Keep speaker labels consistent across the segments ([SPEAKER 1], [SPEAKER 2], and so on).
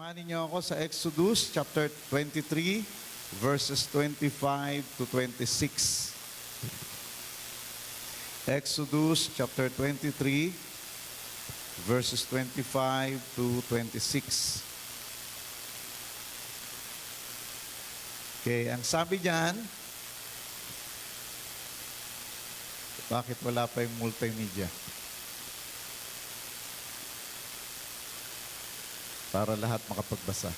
[SPEAKER 1] Samahan niyo ako sa Exodus chapter 23, verses 25 to 26. Exodus chapter 23, verses 25 to 26. Okay, ang sabi diyan, bakit wala pa yung multimedia? Para lahat makapagbasa.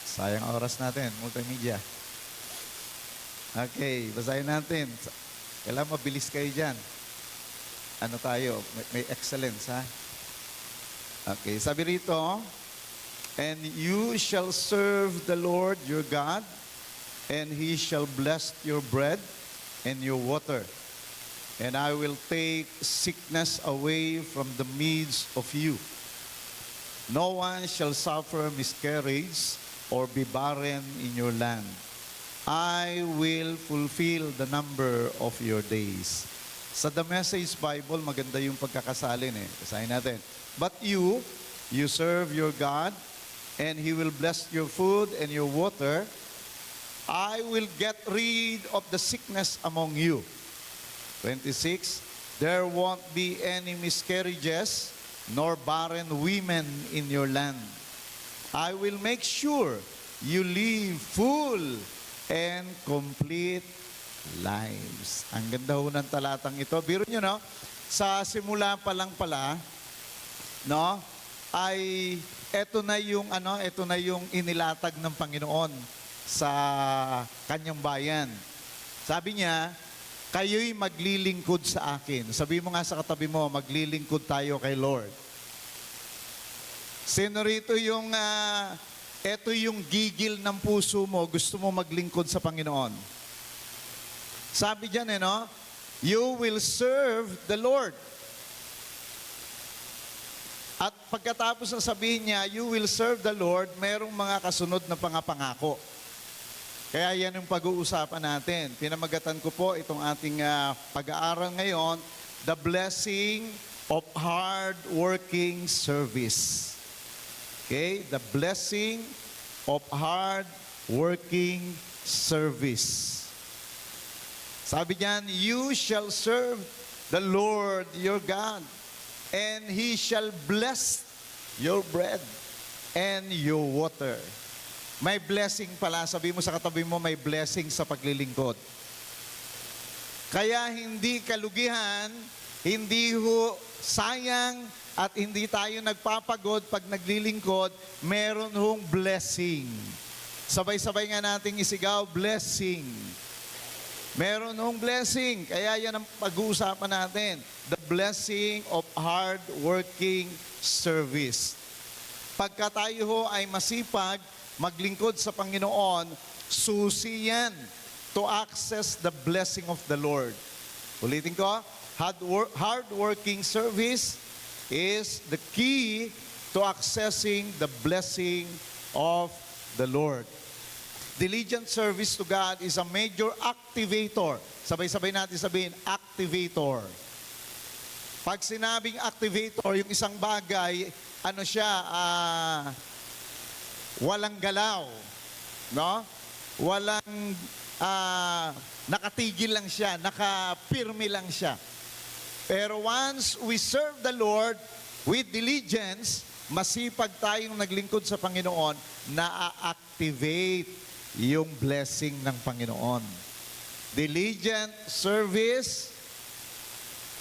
[SPEAKER 1] Sayang oras natin, multimedia. Okay, basahin natin. Kailangan mabilis kayo dyan. Ano tayo? May excellence, ha? Okay, sabi rito, and you shall serve the Lord your God, and He shall bless your bread and your water. And I will take sickness away from the midst of you. No one shall suffer miscarriage or be barren in your land. I will fulfill the number of your days. Sa The Message Bible, maganda yung pagkakasalin eh. Basahin natin. But you serve your God, and He will bless your food and your water. I will get rid of the sickness among you. 26, there won't be any miscarriages, nor barren women in your land. I will make sure you live full and complete lives. Ang ganda ho ng talatang ito. Biro nyo, no? Sa simula pa lang pala, no? Ay ito na yung inilatag ng Panginoon sa kanyang bayan. Sabi niya, kayo'y maglilingkod sa akin. Sabi mo nga sa katabi mo, maglilingkod tayo kay Lord. Sino rito yung ito yung gigil ng puso mo, gusto mo maglingkod sa Panginoon? Sabi diyan no? You will serve the Lord. At pagkatapos na sabihin niya, you will serve the Lord, merong mga kasunod na pangako. Kaya yan yung pag-uusapan natin. Pinamagatan ko po itong ating pag-aaral ngayon, the blessing of hard-working service. Okay? The blessing of hard-working service. Sabi niyan, you shall serve the Lord your God, and He shall bless your bread and your water. May blessing pala. Sabi mo sa katabi mo, may blessing sa paglilingkod. Kaya hindi kalugihan, hindi ho sayang, at hindi tayo nagpapagod pag naglilingkod, meron hong blessing. Sabay-sabay nga nating isigaw, blessing. Meron hong blessing. Kaya yan ang pag-uusapan natin. The blessing of hard-working service. Pagka tayo ho ay masipag, maglingkod sa Panginoon, susi yan to access the blessing of the Lord. Ulitin ko, hard-working service is the key to accessing the blessing of the Lord. Diligent service to God is a major activator. Sabay-sabay natin sabihin, activator. Pag sinabing activator, yung isang bagay, ano siya, walang galaw. No? Walang, nakatigil lang siya, nakapirmi lang siya. Pero once we serve the Lord with diligence, masipag tayong naglingkod sa Panginoon, na-activate yung blessing ng Panginoon. Diligent service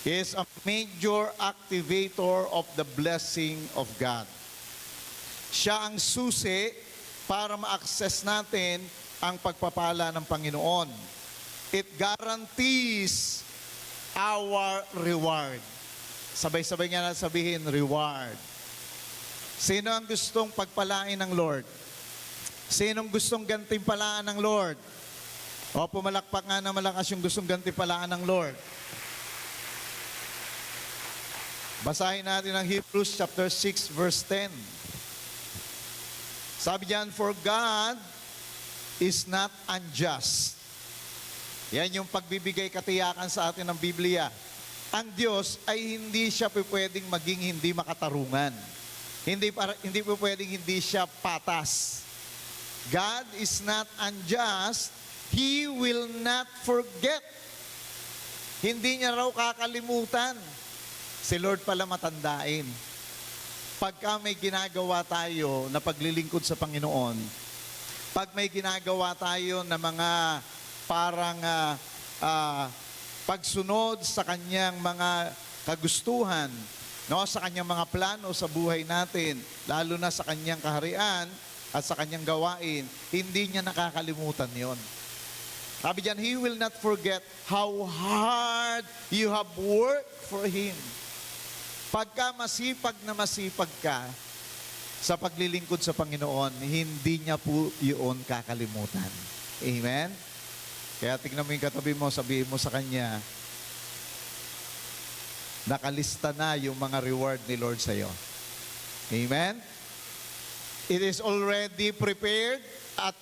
[SPEAKER 1] is a major activator of the blessing of God. Siya ang susi para ma-access natin ang pagpapala ng Panginoon. It guarantees our reward. Sabay-sabay nga na sabihin, reward. Sino ang gustong pagpalain ng Lord? Sinong gustong gantimpalaan ng Lord? O pumalakpak nga na malakas yung gustong gantimpalaan ng Lord. Basahin natin ang Hebrews chapter 6 verse 10. Sabi diyan, for God is not unjust. Yan yung pagbibigay katiyakan sa atin ng Biblia. Ang Diyos ay hindi siya pwedeng maging hindi makatarungan. Hindi po pwedeng hindi siya patas. God is not unjust. He will not forget. Hindi niya raw kakalimutan. Si Lord pala matandain. Pagka may ginagawa tayo na paglilingkod sa Panginoon, pag may ginagawa tayo na mga parang pagsunod sa kanyang mga kagustuhan, no, sa kanyang mga plano sa buhay natin, lalo na sa kanyang kaharian at sa kanyang gawain, hindi niya nakakalimutan yon. Sabi diyan, He will not forget how hard you have worked for Him. Pagka masipag na masipag ka sa paglilingkod sa Panginoon, hindi niya po yun kakalimutan. Amen? Kaya tingnan mo yung katabi mo, sabihin mo sa kanya, nakalista na yung mga reward ni Lord sa iyo. Amen? It is already prepared at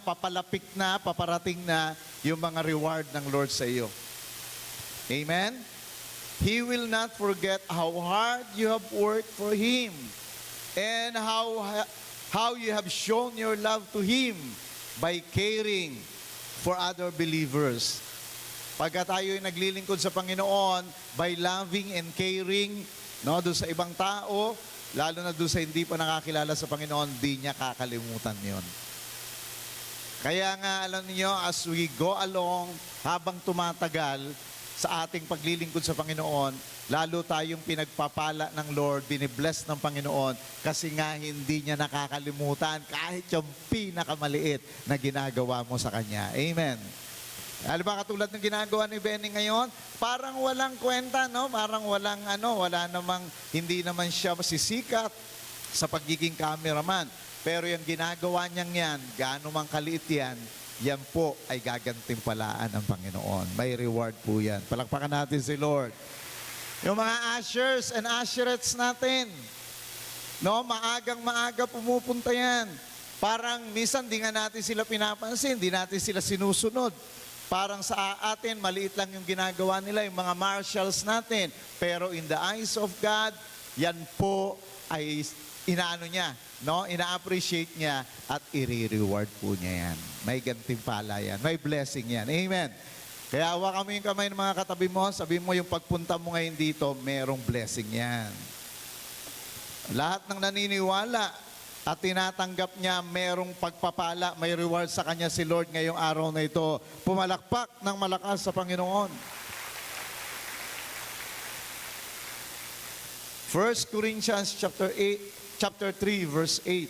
[SPEAKER 1] papalapit na, paparating na yung mga reward ng Lord sa iyo. Amen? He will not forget how hard you have worked for Him and how you have shown your love to Him by caring for other believers. Pagka tayo ay naglilingkod sa Panginoon, by loving and caring, no, doon sa ibang tao, lalo na doon sa hindi pa nakakilala sa Panginoon, di niya kakalimutan yon. Kaya nga, alam niyo, as we go along, habang tumatagal sa ating paglilingkod sa Panginoon, lalo tayong pinagpapala ng Lord, binibless ng Panginoon, kasi nga hindi niya nakakalimutan kahit yung pinakamaliit na ginagawa mo sa Kanya. Amen. Alam ba, katulad ng ginagawa ni Benny ngayon, parang walang kwenta, no? Parang wala namang, hindi naman siya masisikat sa pagiging cameraman. Pero yung ginagawa niyang yan, gaano mang kaliit yan, yan po ay gagantimpalaan ng Panginoon. May reward po yan. Palakpakan natin si Lord. Yung mga ushers and usherettes natin, no? Maagang-maaga pumupunta yan. Parang minsan di nga natin sila pinapansin, di natin sila sinusunod. Parang sa atin, maliit lang yung ginagawa nila, yung mga marshals natin. Pero in the eyes of God, yan po ay inaano niya, no? Ina-appreciate niya at i-reward po niya yan. May gantimpala yan. May blessing yan. Amen. Kaya hawakan mo yung kamay ng mga katabi mo, sabihin mo yung pagpunta mo ngayon dito, merong blessing yan. Lahat ng naniniwala at tinatanggap niya, merong pagpapala, may reward sa kanya si Lord ngayong araw na ito. Pumalakpak ng malakas sa Panginoon. 1 Corinthians chapter 3 verse 8.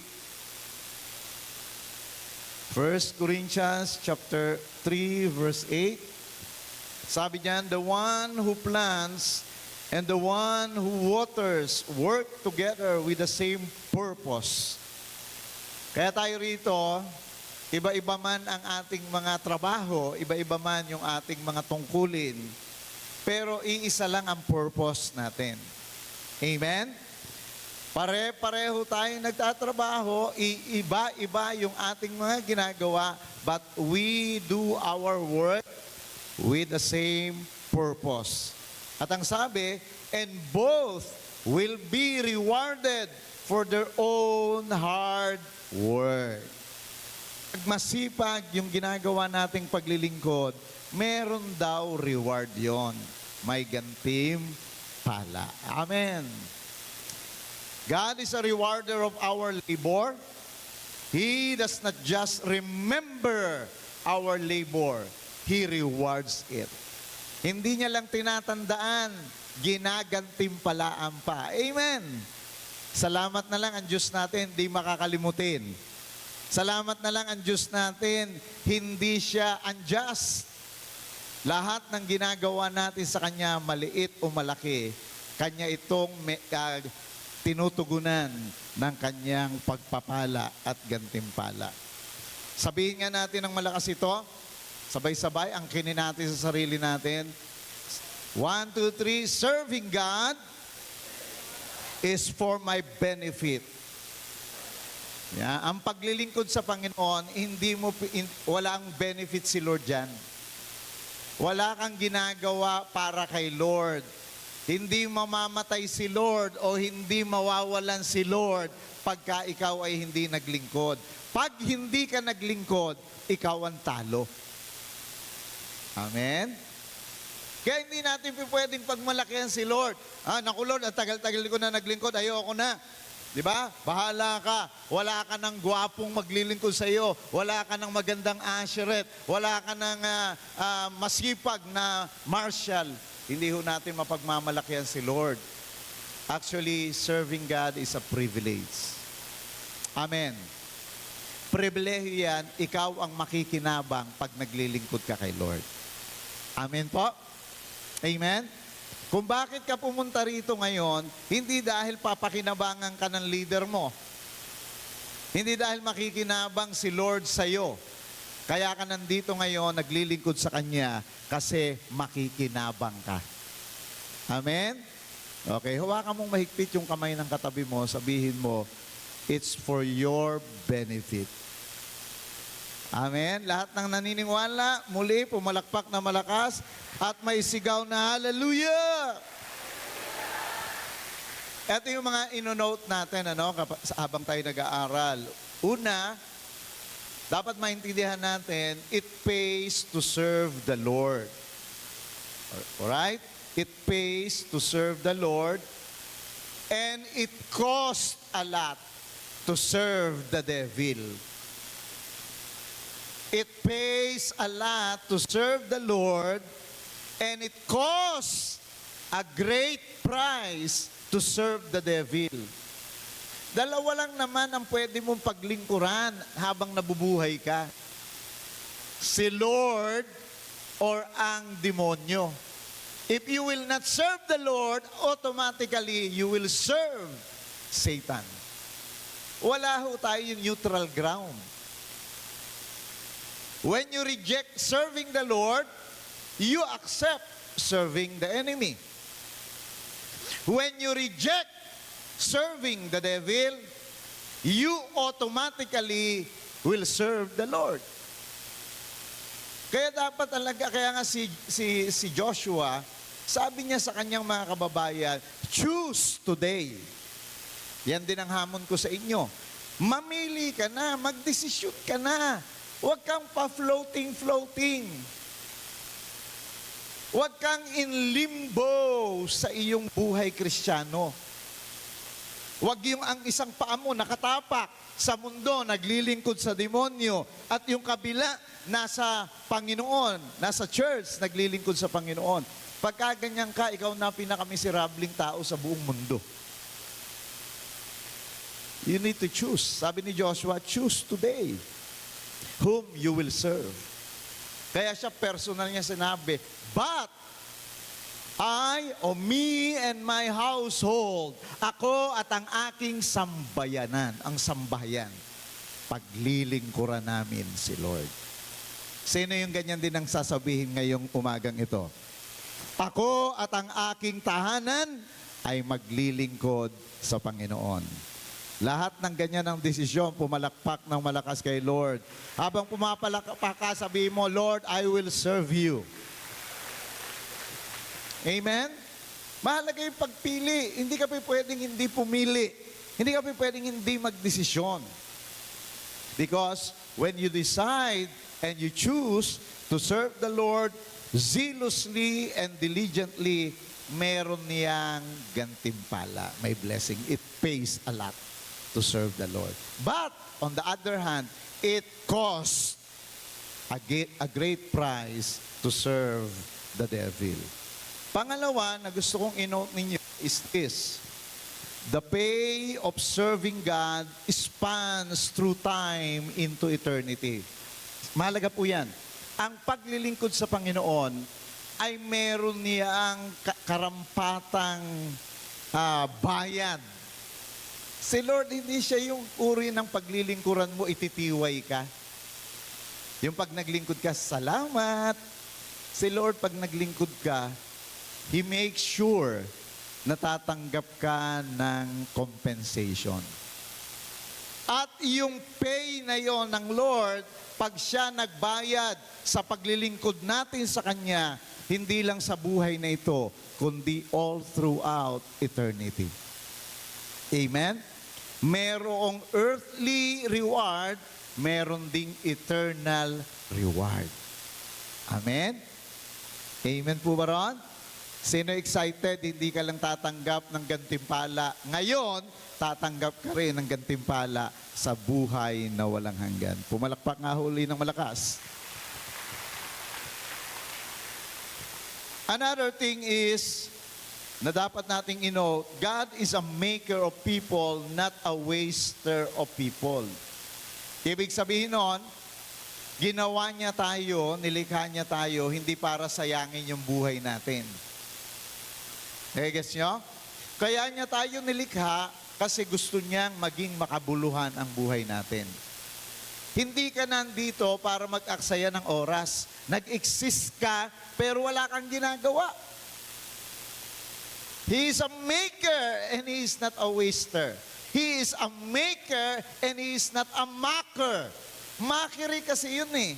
[SPEAKER 1] 1 Corinthians chapter 3 verse 8. Sabi diyan, the one who plants and the one who waters work together with the same purpose. Kaya tayo rito, iba-iba man ang ating mga trabaho, iba-iba man yung ating mga tungkulin, pero iisa lang ang purpose natin. Amen? Pare-pareho tayong nagtatrabaho, iba-iba yung ating mga ginagawa, but we do our work with the same purpose. At ang sabi, and both will be rewarded for their own hard work. Pag masipag yung ginagawa nating paglilingkod, meron daw reward yon. May gantimpala. Amen. God is a rewarder of our labor. He does not just remember our labor. He rewards it. Hindi niya lang tinatandaan, ginagantimpalaan pa. Amen. Salamat na lang ang Diyos natin, hindi makakalimutin. Salamat na lang ang Diyos natin, hindi siya unjust. Lahat ng ginagawa natin sa Kanya, maliit o malaki, Kanya itong tinutugunan ng Kanyang pagpapala at gantimpala. Sabihin nga natin ng malakas ito, sabay-sabay, angkinin natin sa sarili natin. 1, 2, 3, serving God is for my benefit. Yeah, ang paglilingkod sa Panginoon, walang benefit si Lord dyan. Wala kang ginagawa para kay Lord. Hindi mamamatay si Lord o hindi mawawalan si Lord pagka ikaw ay hindi naglingkod. Pag hindi ka naglingkod, ikaw ang talo. Amen? Kaya hindi natin pwedeng pagmalakihan si Lord. Naku Lord, ang tagal-tagal ko na naglingkod, ayoko na. Di ba? Bahala ka. Wala ka ng gwapong maglilingkod sa iyo. Wala ka ng magandang asheret. Wala ka ng masipag na marshal. Hindi ho natin mapagmamalakihan si Lord. Actually, serving God is a privilege. Amen. Pribilehiyo yan, ikaw ang makikinabang pag naglilingkod ka kay Lord. Amen po? Amen? Kung bakit ka pumunta rito ngayon, hindi dahil papakinabangan ka ng leader mo. Hindi dahil makikinabang si Lord sa iyo. Kaya ka nandito ngayon, naglilingkod sa Kanya kasi makikinabang ka. Amen? Okay, hawakan mong mahigpit yung kamay ng katabi mo, sabihin mo, it's for your benefit. Amen? Lahat ng naniniwala, muli, pumalakpak na malakas, at may sigaw na hallelujah! Ito yung mga ino-note natin, habang tayo nag-aaral. Una, dapat maintindihan natin, it pays to serve the Lord. Alright? It pays to serve the Lord, and it costs a lot to serve the devil. It pays a lot to serve the Lord, and it costs a great price to serve the devil. Dalawa lang naman ang pwede mong paglingkuran habang nabubuhay ka. Si Lord or ang demonyo. If you will not serve the Lord, automatically you will serve Satan. Wala ho tayo yung neutral ground. When you reject serving the Lord, you accept serving the enemy. When you reject serving the devil, you automatically will serve the Lord. Kaya dapat talaga, kaya nga si Joshua, sabi niya sa kanyang mga kababayan, choose today. Yan din ang hamon ko sa inyo. Mamili ka na, magdesisyon ka na. Huwag kang pa-floating. Huwag kang in limbo sa iyong buhay Kristiyano. Huwag yung ang isang paa mo nakatapak sa mundo, naglilingkod sa demonyo, at yung kabila nasa Panginoon, nasa church, naglilingkod sa Panginoon. Pagka ganyan ka, ikaw na pinakamiserableng tao sa buong mundo. You need to choose. Sabi ni Joshua, choose today whom you will serve. Kaya siya personal niya sinabi, but I, o me and my household, ako at ang aking sambayanan, ang sambahayan, paglilingkuran namin si Lord. Sino yung ganyan din ang sasabihin ngayong umagang ito? Ako at ang aking tahanan ay maglilingkod sa Panginoon. Lahat ng ganyan ang desisyon, pumalakpak ng malakas kay Lord. Habang pumapalakpak ka, sabihin mo, Lord, I will serve you. Amen? Mahalaga yung pagpili. Hindi ka pwedeng hindi pumili. Hindi ka pwedeng hindi magdesisyon. Because when you decide and you choose to serve the Lord zealously and diligently, meron niyang gantimpala. May blessing. It pays a lot to serve the Lord. But, on the other hand, it costs a great price to serve the devil. Pangalawa na gusto kong i-note ninyo is this. The pay of serving God spans through time into eternity. Mahalaga po yan. Ang paglilingkod sa Panginoon ay meron niyang karampatang bayad. Si Lord, hindi siya yung uri ng paglilingkuran mo, ititiway ka. Yung pag naglingkod ka, salamat. Si Lord, pag naglingkod ka, He makes sure na tatanggap ka ng compensation. At yung pay na yon ng Lord, pag siya nagbayad sa paglilingkod natin sa Kanya, hindi lang sa buhay na ito, kundi all throughout eternity. Amen? Merong earthly reward, meron ding eternal reward. Amen? Amen po ba ron? Sino excited? Hindi ka lang tatanggap ng gantimpala. Ngayon, tatanggap ka rin ng gantimpala sa buhay na walang hanggan. Pumalakpak nga huli ng malakas. Another thing is, na dapat nating ino, God is a maker of people, not a waster of people. Ibig sabihin nun, ginawa niya tayo, nilikha niya tayo, hindi para sayangin yung buhay natin. Guess nyo? Kaya niya tayo nilikha kasi gusto niyang maging makabuluhan ang buhay natin. Hindi ka nandito para mag-aksaya ng oras. Nag-exist ka, pero wala kang ginagawa. He is a maker and He is not a waster. He is a maker and He is not a mocker. Mockery kasi yun eh.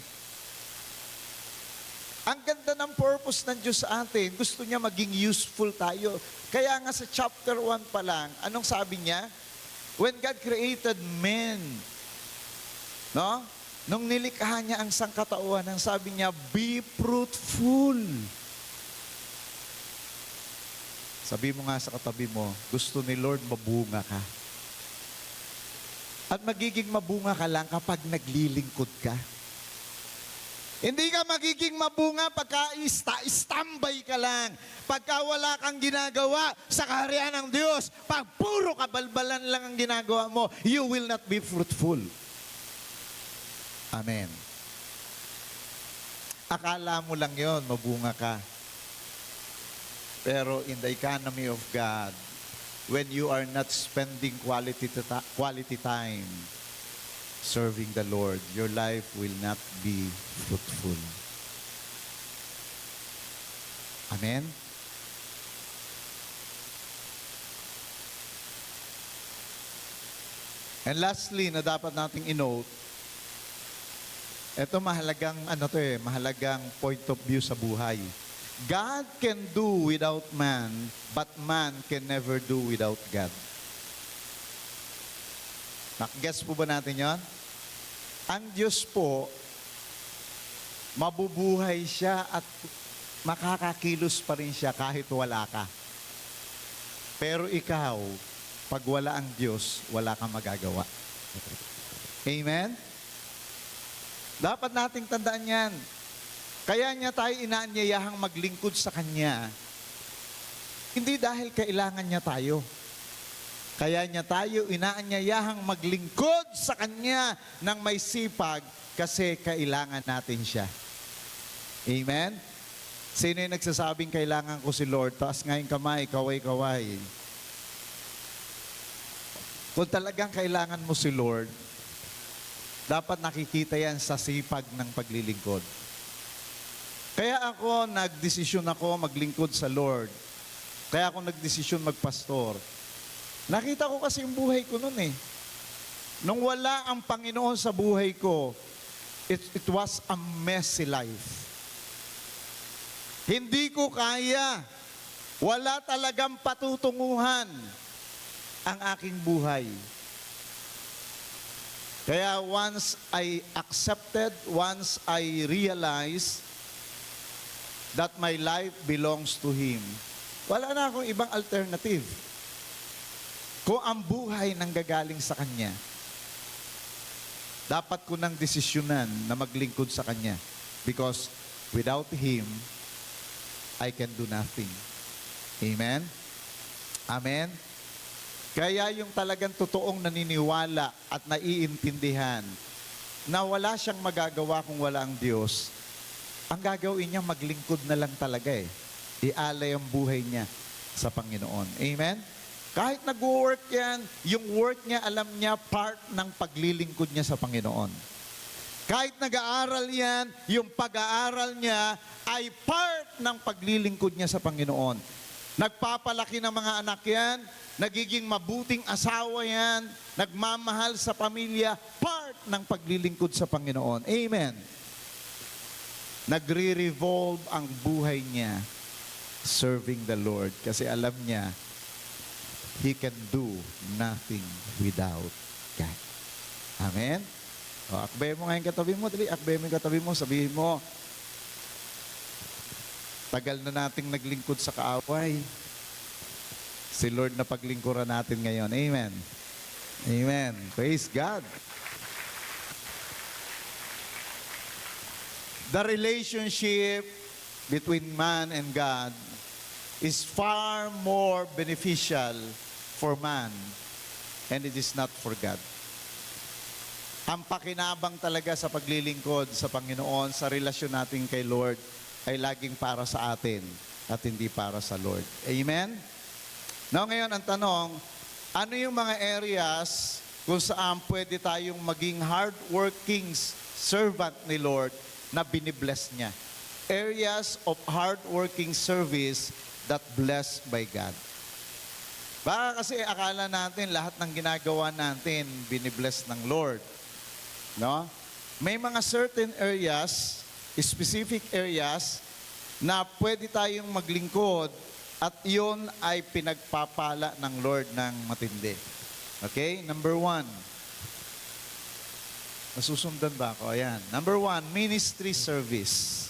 [SPEAKER 1] Ang ganda ng purpose ng Diyos sa atin. Gusto niya maging useful tayo. Kaya nga sa chapter 1 pa lang, anong sabi niya? When God created men, no? Nung nilikha niya ang sangkatauhan, ang sabi niya, be fruitful. Sabi mo nga sa katabi mo, gusto ni Lord mabunga ka. At magiging mabunga ka lang kapag naglilingkod ka. Hindi ka magiging mabunga pagka standby ka lang. Pagka wala kang ginagawa sa kaharian ng Diyos, pag puro kabalbalan lang ang ginagawa mo, you will not be fruitful. Amen. Akala mo lang yon, mabunga ka. Pero in the economy of God, when you are not spending quality time serving the Lord, your life will not be fruitful. Amen? And lastly, na dapat nating inote, ito mahalagang point of view sa buhay. God can do without man, but man can never do without God. Nakagets po ba natin yon? Ang Diyos po, mabubuhay siya at makakakilos pa rin siya kahit wala ka. Pero ikaw, pag wala ang Diyos, wala kang magagawa. Amen? Dapat nating tandaan yan. Kaya niya tayo inaanyayahang maglingkod sa Kanya. Hindi dahil kailangan niya tayo. Kaya niya tayo inaanyayahang maglingkod sa Kanya ng may sipag kasi kailangan natin siya. Amen? Sino yung nagsasabing kailangan ko si Lord? Taas nga yung kamay, kaway-kaway. Kung talagang kailangan mo si Lord, dapat nakikita yan sa sipag ng paglilingkod. Kaya ako, nagdesisyon ako maglingkod sa Lord. Kaya ako nagdesisyon magpastor. Nakita ko kasi yung buhay ko noon eh. Nung wala ang Panginoon sa buhay ko, it was a messy life. Hindi ko kaya. Wala talagang patutunguhan ang aking buhay. Kaya once I accepted, once I realized that my life belongs to Him, wala na akong ibang alternative. Kung ang buhay nanggagaling sa Kanya, dapat ko nang desisyonan na maglingkod sa Kanya. Because without Him, I can do nothing. Amen? Amen? Kaya yung talagang totoong naniniwala at naiintindihan na wala siyang magagawa kung wala ang Diyos, ang gagawin niya maglingkod na lang talaga eh. Ialay ang buhay niya sa Panginoon. Amen? Kahit nag-work yan, yung work niya, alam niya, part ng paglilingkod niya sa Panginoon. Kahit nag-aaral yan, yung pag-aaral niya ay part ng paglilingkod niya sa Panginoon. Nagpapalaki ng mga anak yan, nagiging mabuting asawa yan, nagmamahal sa pamilya, part ng paglilingkod sa Panginoon. Amen. Nagre-revolve ang buhay niya serving the Lord kasi alam niya he can do nothing without God. Amen? O, akbay mo ngayon katabi mo. Dali, akbay mo yung katabi mo. Sabihin mo, tagal na nating naglingkod sa kaaway. Si Lord na paglingkuran natin ngayon. Amen. Amen. Praise God. The relationship between man and God is far more beneficial for man and it is not for God. Ang pakinabang talaga sa paglilingkod sa Panginoon, sa relasyon natin kay Lord, ay laging para sa atin at hindi para sa Lord. Amen? Now ngayon ang tanong, ano yung mga areas kung saan pwede tayong maging hardworking servant ni Lord na binibless niya? Areas of hardworking service that blessed by God. Baka kasi akala natin lahat ng ginagawa natin binibless ng Lord. No? May mga certain areas, specific areas, na pwede tayong maglingkod at yun ay pinagpapala ng Lord ng matindi. Okay? Number 1. Nasusundan ba ako? Ayan. Number 1, ministry service.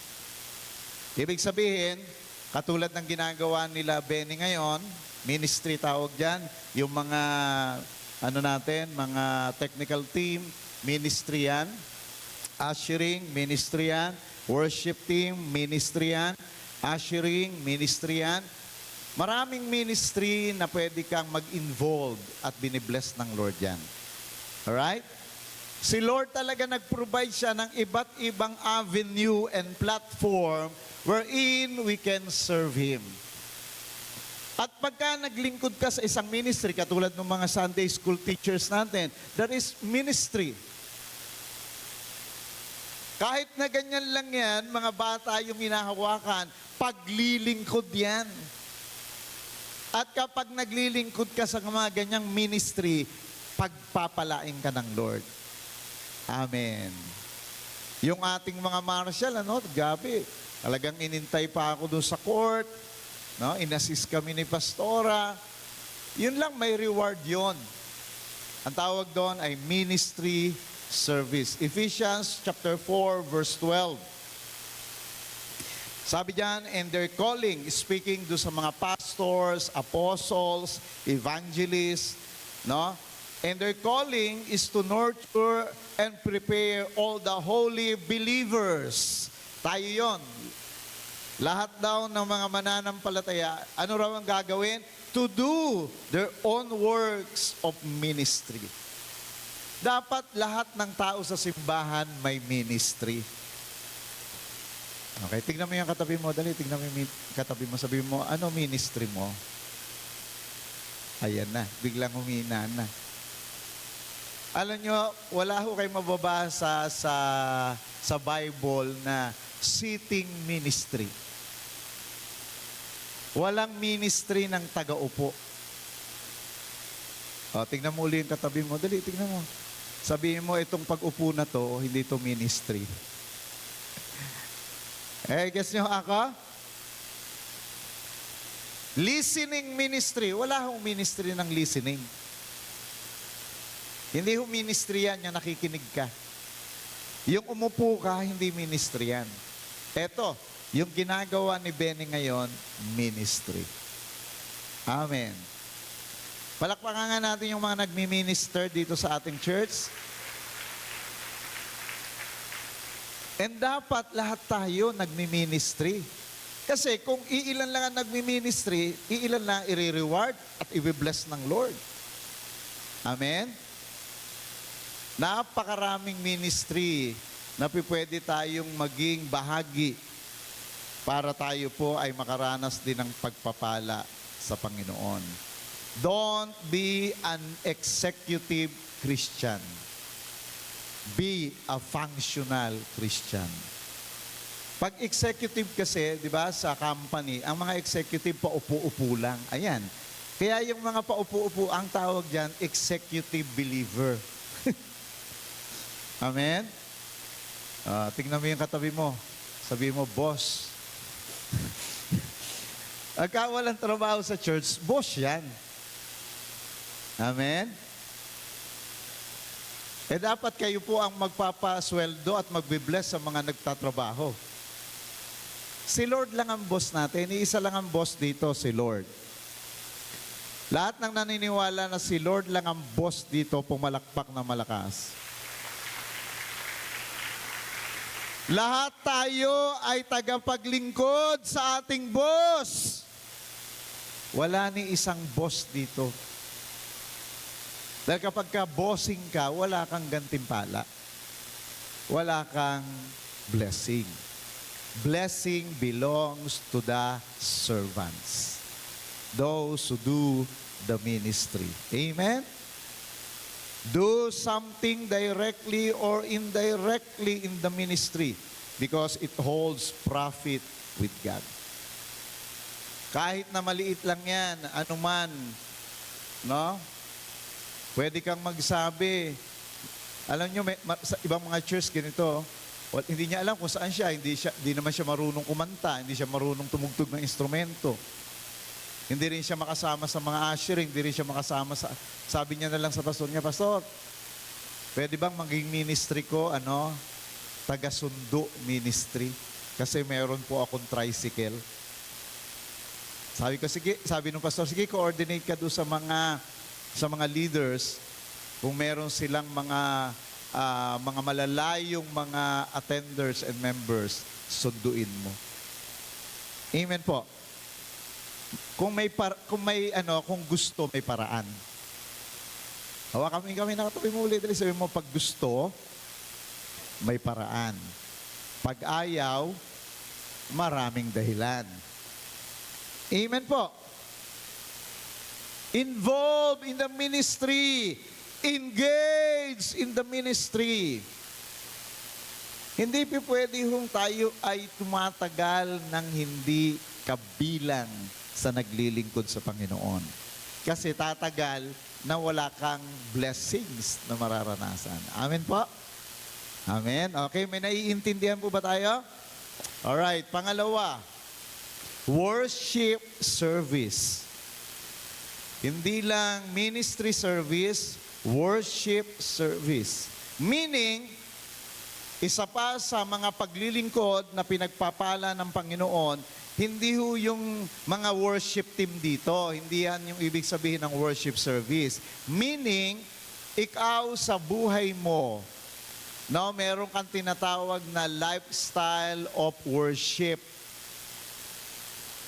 [SPEAKER 1] Ibig sabihin, katulad ng ginagawa nila Benny ngayon, ministry tawag dyan, yung mga, mga technical team, ministry yan. Ushering, ministry yan. Worship team, ministry yan. Ushering, ministry yan. Maraming ministry na pwede kang mag-involve at binibless ng Lord yan. Alright? Si Lord talaga nag-provide siya ng iba't ibang avenue and platform wherein we can serve Him. At pagka naglingkod ka sa isang ministry, katulad ng mga Sunday school teachers natin, there is ministry. Kahit na ganyan lang yan, mga bata yung hinahawakan, paglilingkod yan. At kapag naglilingkod ka sa mga ganyang ministry, pagpapalain ka ng Lord. Amen. Yung ating mga marshal, gabi, talagang inintay pa ako doon sa court, inassist kami ni Pastora. Yun lang, may reward yon. Ang tawag doon ay ministry service. Ephesians chapter 4, verse 12. Sabi diyan, and their calling, speaking do sa mga pastors, apostles, evangelists, and their calling is to nurture and prepare all the holy believers. Tayo yon. Lahat daw ng mga mananampalataya, ano raw ang gagawin? To do their own works of ministry. Dapat lahat ng tao sa simbahan may ministry. Okay, tignan mo yung katabi mo. Dali, tignan mo yung katabi mo. Sabihin mo, ano ministry mo? Ayan na, biglang humina na. Alam nyo, wala ho kayo mababasa sa Bible na sitting ministry. Walang ministry ng taga-upo. O, tignan mo uli yung katabi mo. Dali, tignan mo. Sabihin mo, itong pag-upo na to, hindi to ministry. Guess nyo ako? Listening ministry. Wala hong ministry ng listening. Hindi hong ministry yan, yung nakikinig ka. Yung umupo ka, hindi ministry yan. Eto, yung ginagawa ni Benny ngayon, ministry. Amen. Palakpakan nga natin yung mga nagmi-minister dito sa ating church. And dapat lahat tayo nagmi-ministry. Kasi kung iilan lang ang nagmi-ministry, iilan lang i-reward at i-bless ng Lord. Amen? Napakaraming ministry na pwede tayong maging bahagi para tayo po ay makaranas din ng pagpapala sa Panginoon. Don't be an executive Christian. Be a functional Christian. Pag executive kasi, di ba, sa company, ang mga executive paupo-upo lang. Ayan. Kaya yung mga paupo-upo, ang tawag dyan, executive believer. Amen? Tingnan mo yung katabi mo. Sabi mo, boss. Pagka walang trabaho sa church, boss yan. Amen? Dapat kayo po ang magpapasweldo at magbibless sa mga nagtatrabaho. Si Lord lang ang boss natin. Iisa lang ang boss dito, si Lord. Lahat ng naniniwala na si Lord lang ang boss dito, pumalakpak na malakas. Lahat tayo ay tagapaglingkod sa ating boss. Wala ni isang boss dito. Dahil kapag ka-bossing ka, wala kang gantimpala. Wala kang blessing. Blessing belongs to the servants. Those who do the ministry. Amen? Do something directly or indirectly in the ministry because it holds profit with God. Kahit na maliit lang yan, anuman, no? Pwede kang magsabi. Alam nyo, sa ibang mga church, ganito, hindi niya alam kung saan siya. Hindi naman siya marunong kumanta. Hindi siya marunong tumugtog ng instrumento. Hindi rin siya makasama sa mga ushering. Hindi rin siya makasama sa... Sabi niya na lang sa pastor niya, Pastor, pwede bang maging ministry ko, taga-sundo ministry? Kasi meron po akong tricycle. Sabi ko, sige, sabi ng pastor, sige, coordinate ka doon sa mga leaders kung meron silang mga malalayong mga attenders and members, sunduin mo. Amen po. Kung gusto, may paraan. Hawakan kami nakatabi mo ulit. Sabi mo, pag gusto, may paraan. Pag ayaw, maraming dahilan. Amen po. Involved in the ministry. Engage in the ministry. Hindi pwede tayo ay tumatagal ng hindi kabilang sa naglilingkod sa Panginoon. Kasi tatagal na wala kang blessings na mararanasan. Amen po? Amen? Okay, may naiintindihan po ba tayo? Alright, pangalawa, worship service. Hindi lang ministry service, worship service. Meaning, isa pa sa mga paglilingkod na pinagpapala ng Panginoon, hindi ho yung mga worship team dito. Hindi yan yung ibig sabihin ng worship service. Meaning, ikaw sa buhay mo, meron kang tinatawag na lifestyle of worship.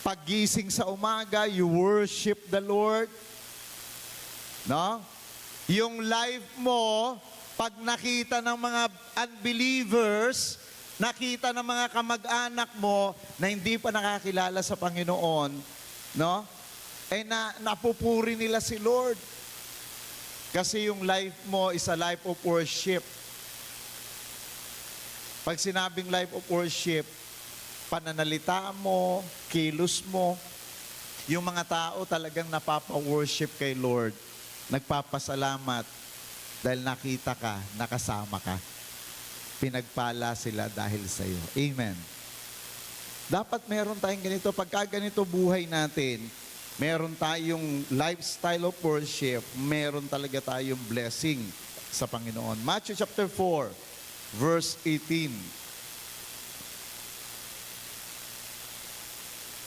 [SPEAKER 1] Paggising sa umaga, you worship the Lord. No? Yung life mo, pag nakita ng mga unbelievers, nakita ng mga kamag-anak mo na hindi pa nakakilala sa Panginoon, no? Napupuri nila si Lord. Kasi yung life mo is a life of worship. Pag sinabing life of worship, pananalita mo, kilos mo, yung mga tao talagang napapa-worship kay Lord. Nagpapasalamat dahil nakita ka, nakasama ka. Pinagpala sila dahil sa iyo. Amen. Dapat meron tayong ganito. Pagka ganito buhay natin, meron tayong lifestyle of worship, meron talaga tayong blessing sa Panginoon. Matthew chapter 4, verse 18.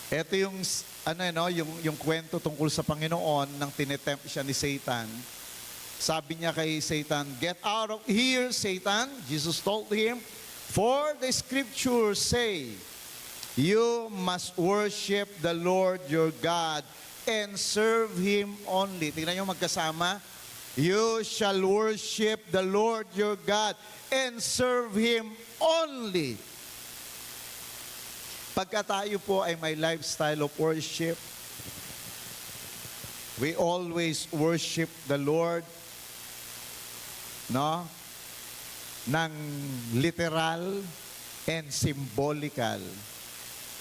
[SPEAKER 1] Ito yung kwento tungkol sa Panginoon nang tinetempt siya ni Satan. Sabi niya kay Satan, "Get out of here, Satan." Jesus told him, "For the scriptures say, you must worship the Lord your God and serve Him only." Tingnan niyo magkasama. You shall worship the Lord your God and serve Him only. Pagka tayo po ay may lifestyle of worship, we always worship the Lord, no? Ng literal and symbolical.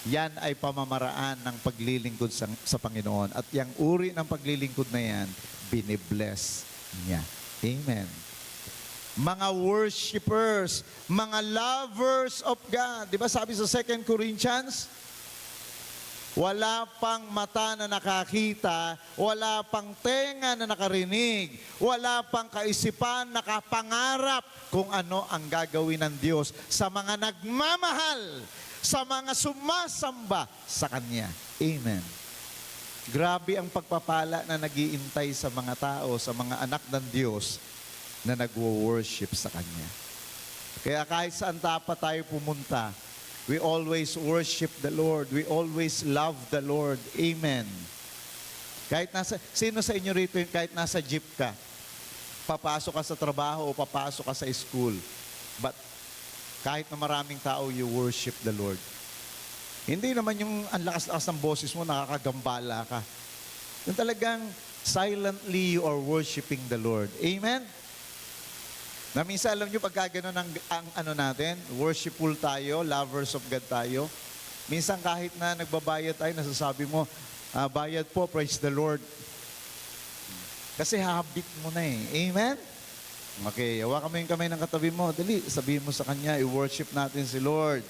[SPEAKER 1] Yan ay pamamaraan ng paglilingkod sa Panginoon. At yung uri ng paglilingkod na yan, binibless niya. Amen. Mga worshipers, mga lovers of God. Di ba sabi sa 2 Corinthians, wala pang mata na nakakita, wala pang tenga na nakarinig, wala pang kaisipan nakapangarap kung ano ang gagawin ng Diyos sa mga nagmamahal, sa mga sumasamba sa Kanya. Amen. Grabe ang pagpapala na nag-iintay sa mga tao, sa mga anak ng Diyos na nagwo-worship sa Kanya. Kaya kahit saan dapat tayo pumunta, we always worship the Lord. We always love the Lord. Amen. Sino sa inyo rito kahit nasa jeep ka, papasok ka sa trabaho o papasok ka sa school, but kahit na maraming tao, you worship the Lord. Hindi naman yung ang lakas-lakas ng boses mo, nakakagambala ka. Yung talagang silently you are worshiping the Lord. Amen? Na minsan, alam nyo, pagka gano'n ang ano natin, worshipful tayo, lovers of God tayo, minsan kahit na nagbabayad tayo, nasasabi mo, bayad po, praise the Lord. Kasi habit mo na eh. Amen? Okay, hawakan mo yung kamay ng katabi mo. Dali, sabihin mo sa Kanya, i-worship natin si Lord.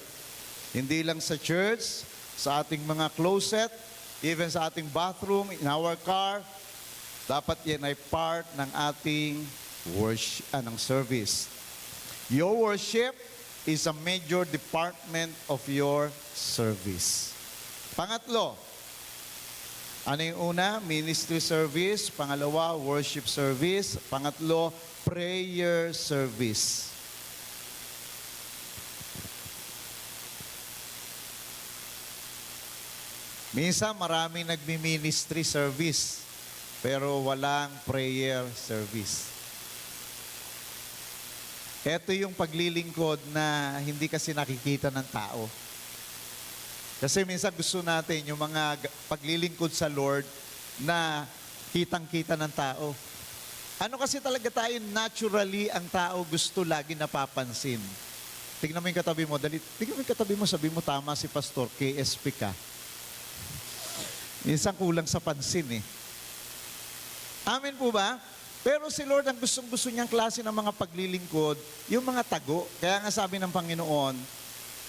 [SPEAKER 1] Hindi lang sa church, sa ating mga closet, even sa ating bathroom, in our car, dapat yan ay part ng ating worship, ng service. Your worship is a major department of your service. Pangatlo, ano yung una? Ministry service. Pangalawa, worship service. Pangatlo, prayer service. Minsan maraming nagmi-ministry service pero walang prayer service. Ito yung paglilingkod na hindi kasi nakikita ng tao. Kasi minsan gusto natin yung mga paglilingkod sa Lord na kitang-kita ng tao. Ano kasi talaga tayo, naturally, ang tao gusto lagi napapansin. Tingnan mo yung katabi mo, tingnan mo yung katabi mo, sabi mo, tama si Pastor, KSP ka. Minsan kulang sa pansin eh. Amen po ba? Pero si Lord, ang gustong-gusto niyang klase ng mga paglilingkod, yung mga tago. Kaya nga sabi ng Panginoon,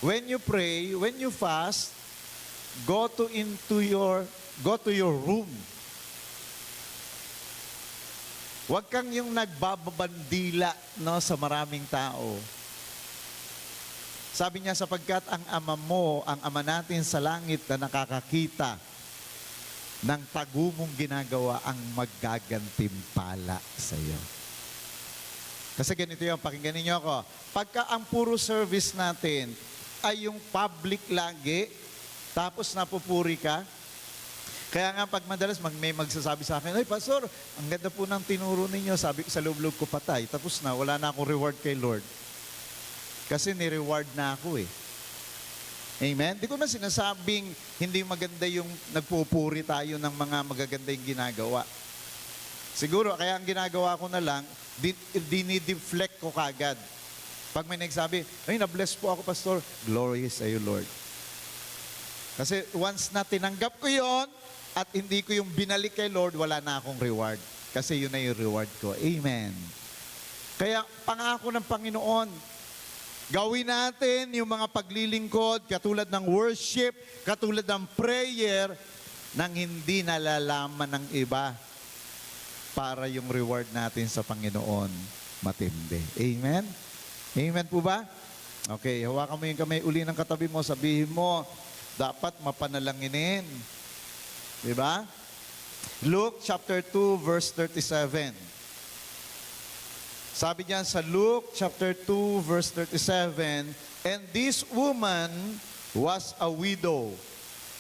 [SPEAKER 1] when you pray, when you fast, go to your room. Huwag kang yung nagbababandila sa maraming tao. Sabi niya, sapagkat ang Ama mo, ang Ama natin sa langit na nakakakita ng tago mong ginagawa ang maggagantimpala sa iyo. Kasi ganito yung, pakinggan niyo ako, pagka ang puro service natin ay yung public lagi, tapos napupuri ka, kaya nga pag madalas may magsasabi sa akin, ay Pastor, ang ganda po ng tinuro ninyo, sabi sa loob-loob ko patay, tapos na, wala na akong reward kay Lord. Kasi ni-reward na ako eh. Amen? Di ko na sinasabing hindi maganda yung nagpupuri tayo ng mga magaganda yung ginagawa. Siguro, kaya ang ginagawa ko na lang, dinideflect ko kagad. Pag may nagsabi, ay na-bless po ako Pastor, glory sa iyo Lord. Kasi once na tinanggap ko yon at hindi ko yung binalik kay Lord, wala na akong reward. Kasi yun na yung reward ko. Amen. Kaya pangako ng Panginoon, gawin natin yung mga paglilingkod, katulad ng worship, katulad ng prayer, nang hindi nalalaman ng iba para yung reward natin sa Panginoon matindi. Amen? Amen po ba? Okay, hawakan mo yung kamay uli ng katabi mo, sabihin mo, dapat mapanalanginin. Diba? Luke chapter 2 verse 37. Sabi diyan sa Luke chapter 2 verse 37, and this woman was a widow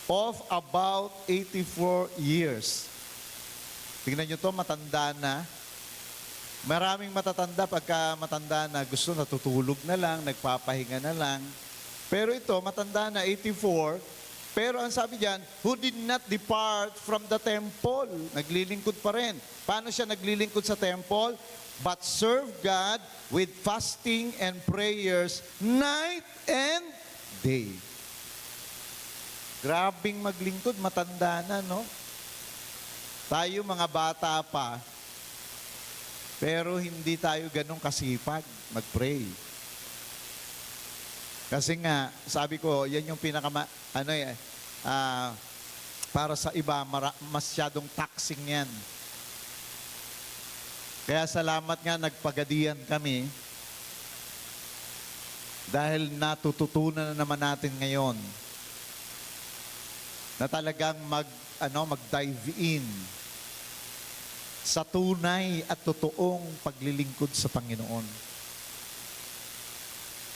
[SPEAKER 1] of about 84 years. Tingnan nyo to, matanda na. Maraming matatanda, pagka matanda na, gusto natutulog na lang, nagpapahinga na lang. Pero ito, matanda na, 84, pero ang sabi diyan, who did not depart from the temple. Naglilingkod pa rin. Paano siya naglilingkod sa temple? But serve God with fasting and prayers night and day. Grabing maglingkod, matanda na, no? Tayo mga bata pa, pero hindi tayo ganun kasipag mag-pray. Kasi nga, sabi ko, yan yung para sa iba, masyadong taxing yan. Kaya salamat nga, nagpagadian kami dahil natututunan na naman natin ngayon na talagang mag-dive in sa tunay at totoong paglilingkod sa Panginoon.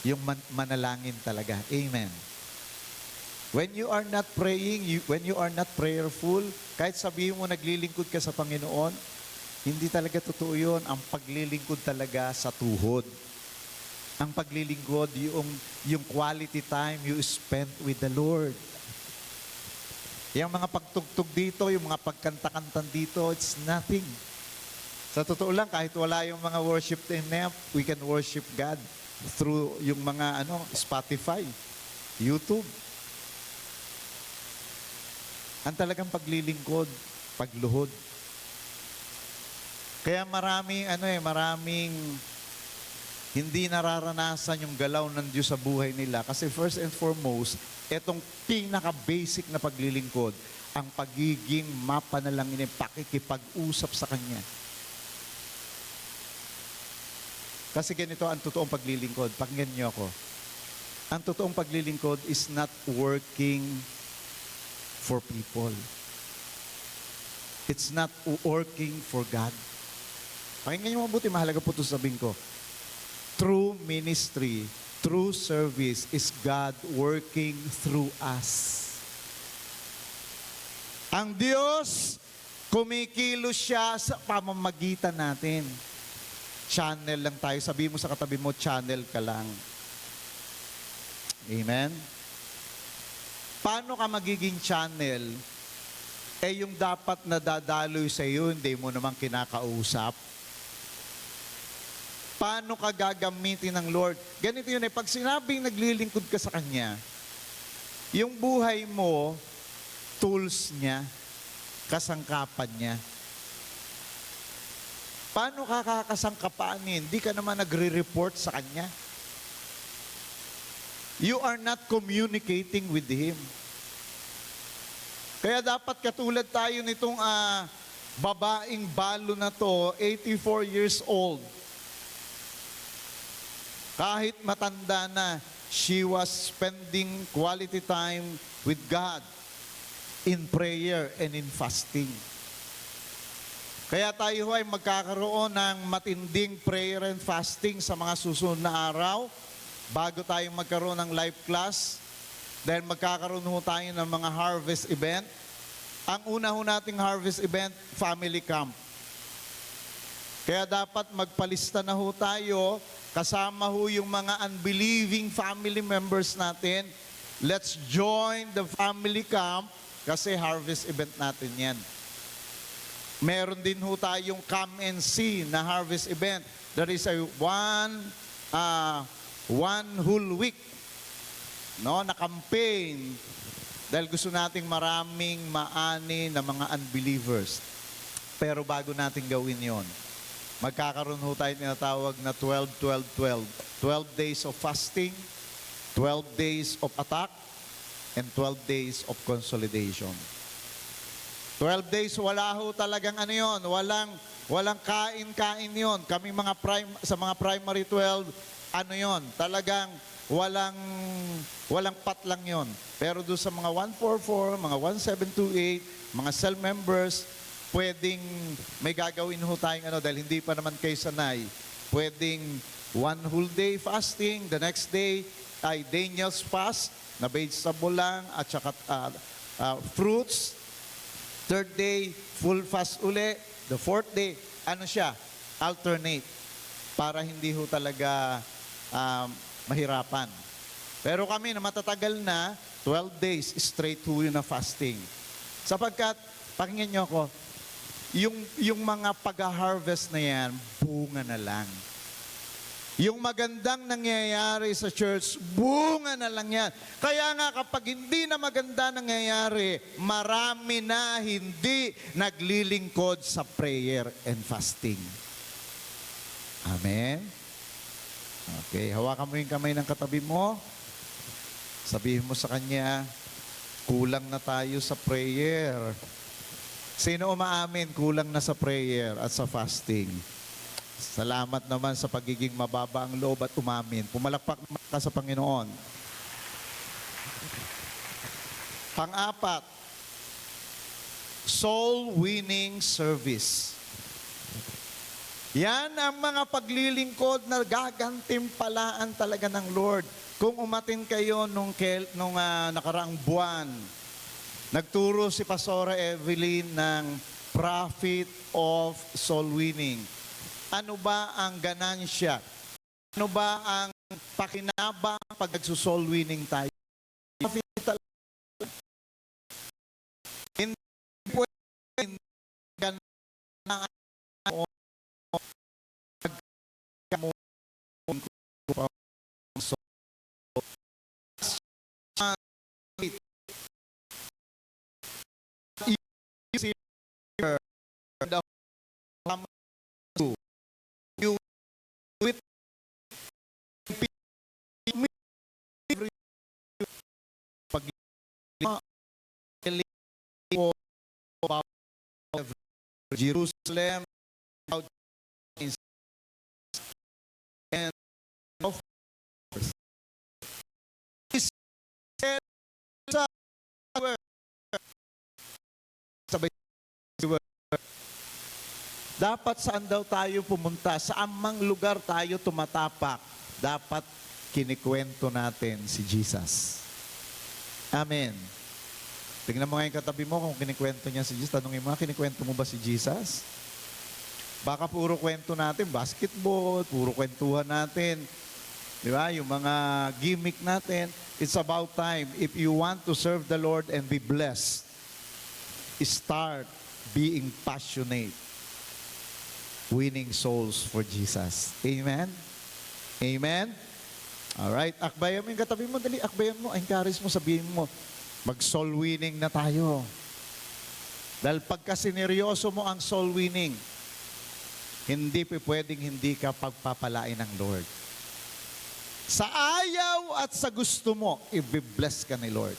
[SPEAKER 1] Yung manalangin talaga. Amen. When you are not praying, when you are not prayerful, kahit sabihin mo naglilingkod ka sa Panginoon, hindi talaga totoo yun. Ang paglilingkod talaga sa tuhod. Ang paglilingkod, yung quality time you spent with the Lord. Yung mga pagtugtog dito, yung mga pagkanta-kantan dito, it's nothing. Sa totoo lang, kahit wala yung mga worship team na yan, we can worship God through yung mga Spotify, YouTube. Ang talagang paglilingkod, pagluhod. Kaya maraming hindi nararanasan yung galaw ng Diyos sa buhay nila. Kasi first and foremost, itong pinaka-basic na paglilingkod, ang pagiging mapanalangin, pakikipag-usap sa Kanya. Kasi ganito ang totoong paglilingkod. Pakinggan niyo ako. Ang totoong paglilingkod is not working for people. It's not working for God. Pakinggan niyo mabuti, mahalaga po ito sabihin ko. True ministry, true service is God working through us. Ang Diyos, kumikilos siya sa pamamagitan natin. Channel lang tayo. Sabi mo sa katabi mo, channel ka lang. Amen? Paano ka magiging channel? Yung dapat na dadaloy sa iyo, hindi mo naman kinakausap. Paano ka gagamitin ng Lord? Ganito yun pag sinabing naglilingkod ka sa Kanya, yung buhay mo, tools niya, kasangkapan niya. Paano ka kakasangkapanin? Hindi ka naman nagre-report sa Kanya. You are not communicating with Him. Kaya dapat katulad tayo nitong babaeng balo na to, 84 years old. Kahit matanda na, she was spending quality time with God in prayer and in fasting. Kaya tayo ay magkakaroon ng matinding prayer and fasting sa mga susunod na araw bago tayo magkaroon ng live class. Dahil magkakaroon ho tayo ng mga harvest event. Ang una ho nating harvest event, family camp. Kaya dapat magpalista na ho tayo, kasama ho yung mga unbelieving family members natin. Let's join the family camp kasi harvest event natin yan. Meron din ho tayong come and see na harvest event. There is a one whole week na campaign dahil gusto nating maraming maani na mga unbelievers. Pero bago natin gawin yon, magkakaroon ho tayo tinatawag na 12-12-12. 12 days of fasting, 12 days of attack, and 12 days of consolidation. 12 days, wala ho talagang yon, walang kain-kain yon. Kami sa mga primary 12, yon, talagang walang pat lang yon. Pero doon sa mga 144, mga 1728, mga cell members, pwedeng may gagawin ho tayong dahil hindi pa naman kayo sanay. Pwedeng one whole day fasting, the next day ay Daniel's fast, na vegetable lang at saka fruits. Third day, full fast uli. The fourth day, alternate. Para hindi ho talaga mahirapan. Pero kami na matatagal na, 12 days straight ho yun na fasting. Sapagkat, pakinggan nyo ako, yung mga pag-harvest na yan, bunga na lang. Yung magandang nangyayari sa church, bunga na lang yan. Kaya nga kapag hindi na maganda nangyayari, marami na hindi naglilingkod sa prayer and fasting. Amen? Okay, hawakan mo yung kamay ng katabi mo. Sabihin mo sa kanya, kulang na tayo sa prayer. Sino umaamin, kulang na sa prayer at sa fasting? Salamat naman sa pagiging mababa ang loob at umamin. Pumalakpak ka sa Panginoon. Pang-apat, soul winning service. Yan ang mga paglilingkod na gagantimpalaan talaga ng Lord. Kung umatin kayo nung nakaraang buwan, nagturo si Pastora Evelyn ng Profit of Soul Winning. Ano ba ang ganansya? Ano ba ang pakinabang pag nagsusoul winning tayo? Hindi pwede ganang o with pag Jerusalem and of dapat saan daw tayo pumunta? Saan mang lugar tayo tumatapak? Dapat kinikwento natin si Jesus. Amen. Tingnan mo ngayon katabi mo kung kinikwento niya si Jesus. Tanungin mo, kinikwento mo ba si Jesus? Baka puro kwento natin, basketball, puro kwentuhan natin. Di ba? Yung mga gimmick natin. It's about time. If you want to serve the Lord and be blessed, start being passionate, winning souls for Jesus. Amen? Amen? Alright, akbayan mo yung katabi mo, dali, akbayan mo, encourage mo, sabihin mo, mag-soul winning na tayo. Dahil pagka sineryoso mo ang soul winning, hindi pwedeng hindi ka pagpapalain ng Lord. Sa ayaw at sa gusto mo, i-bless ka ni Lord.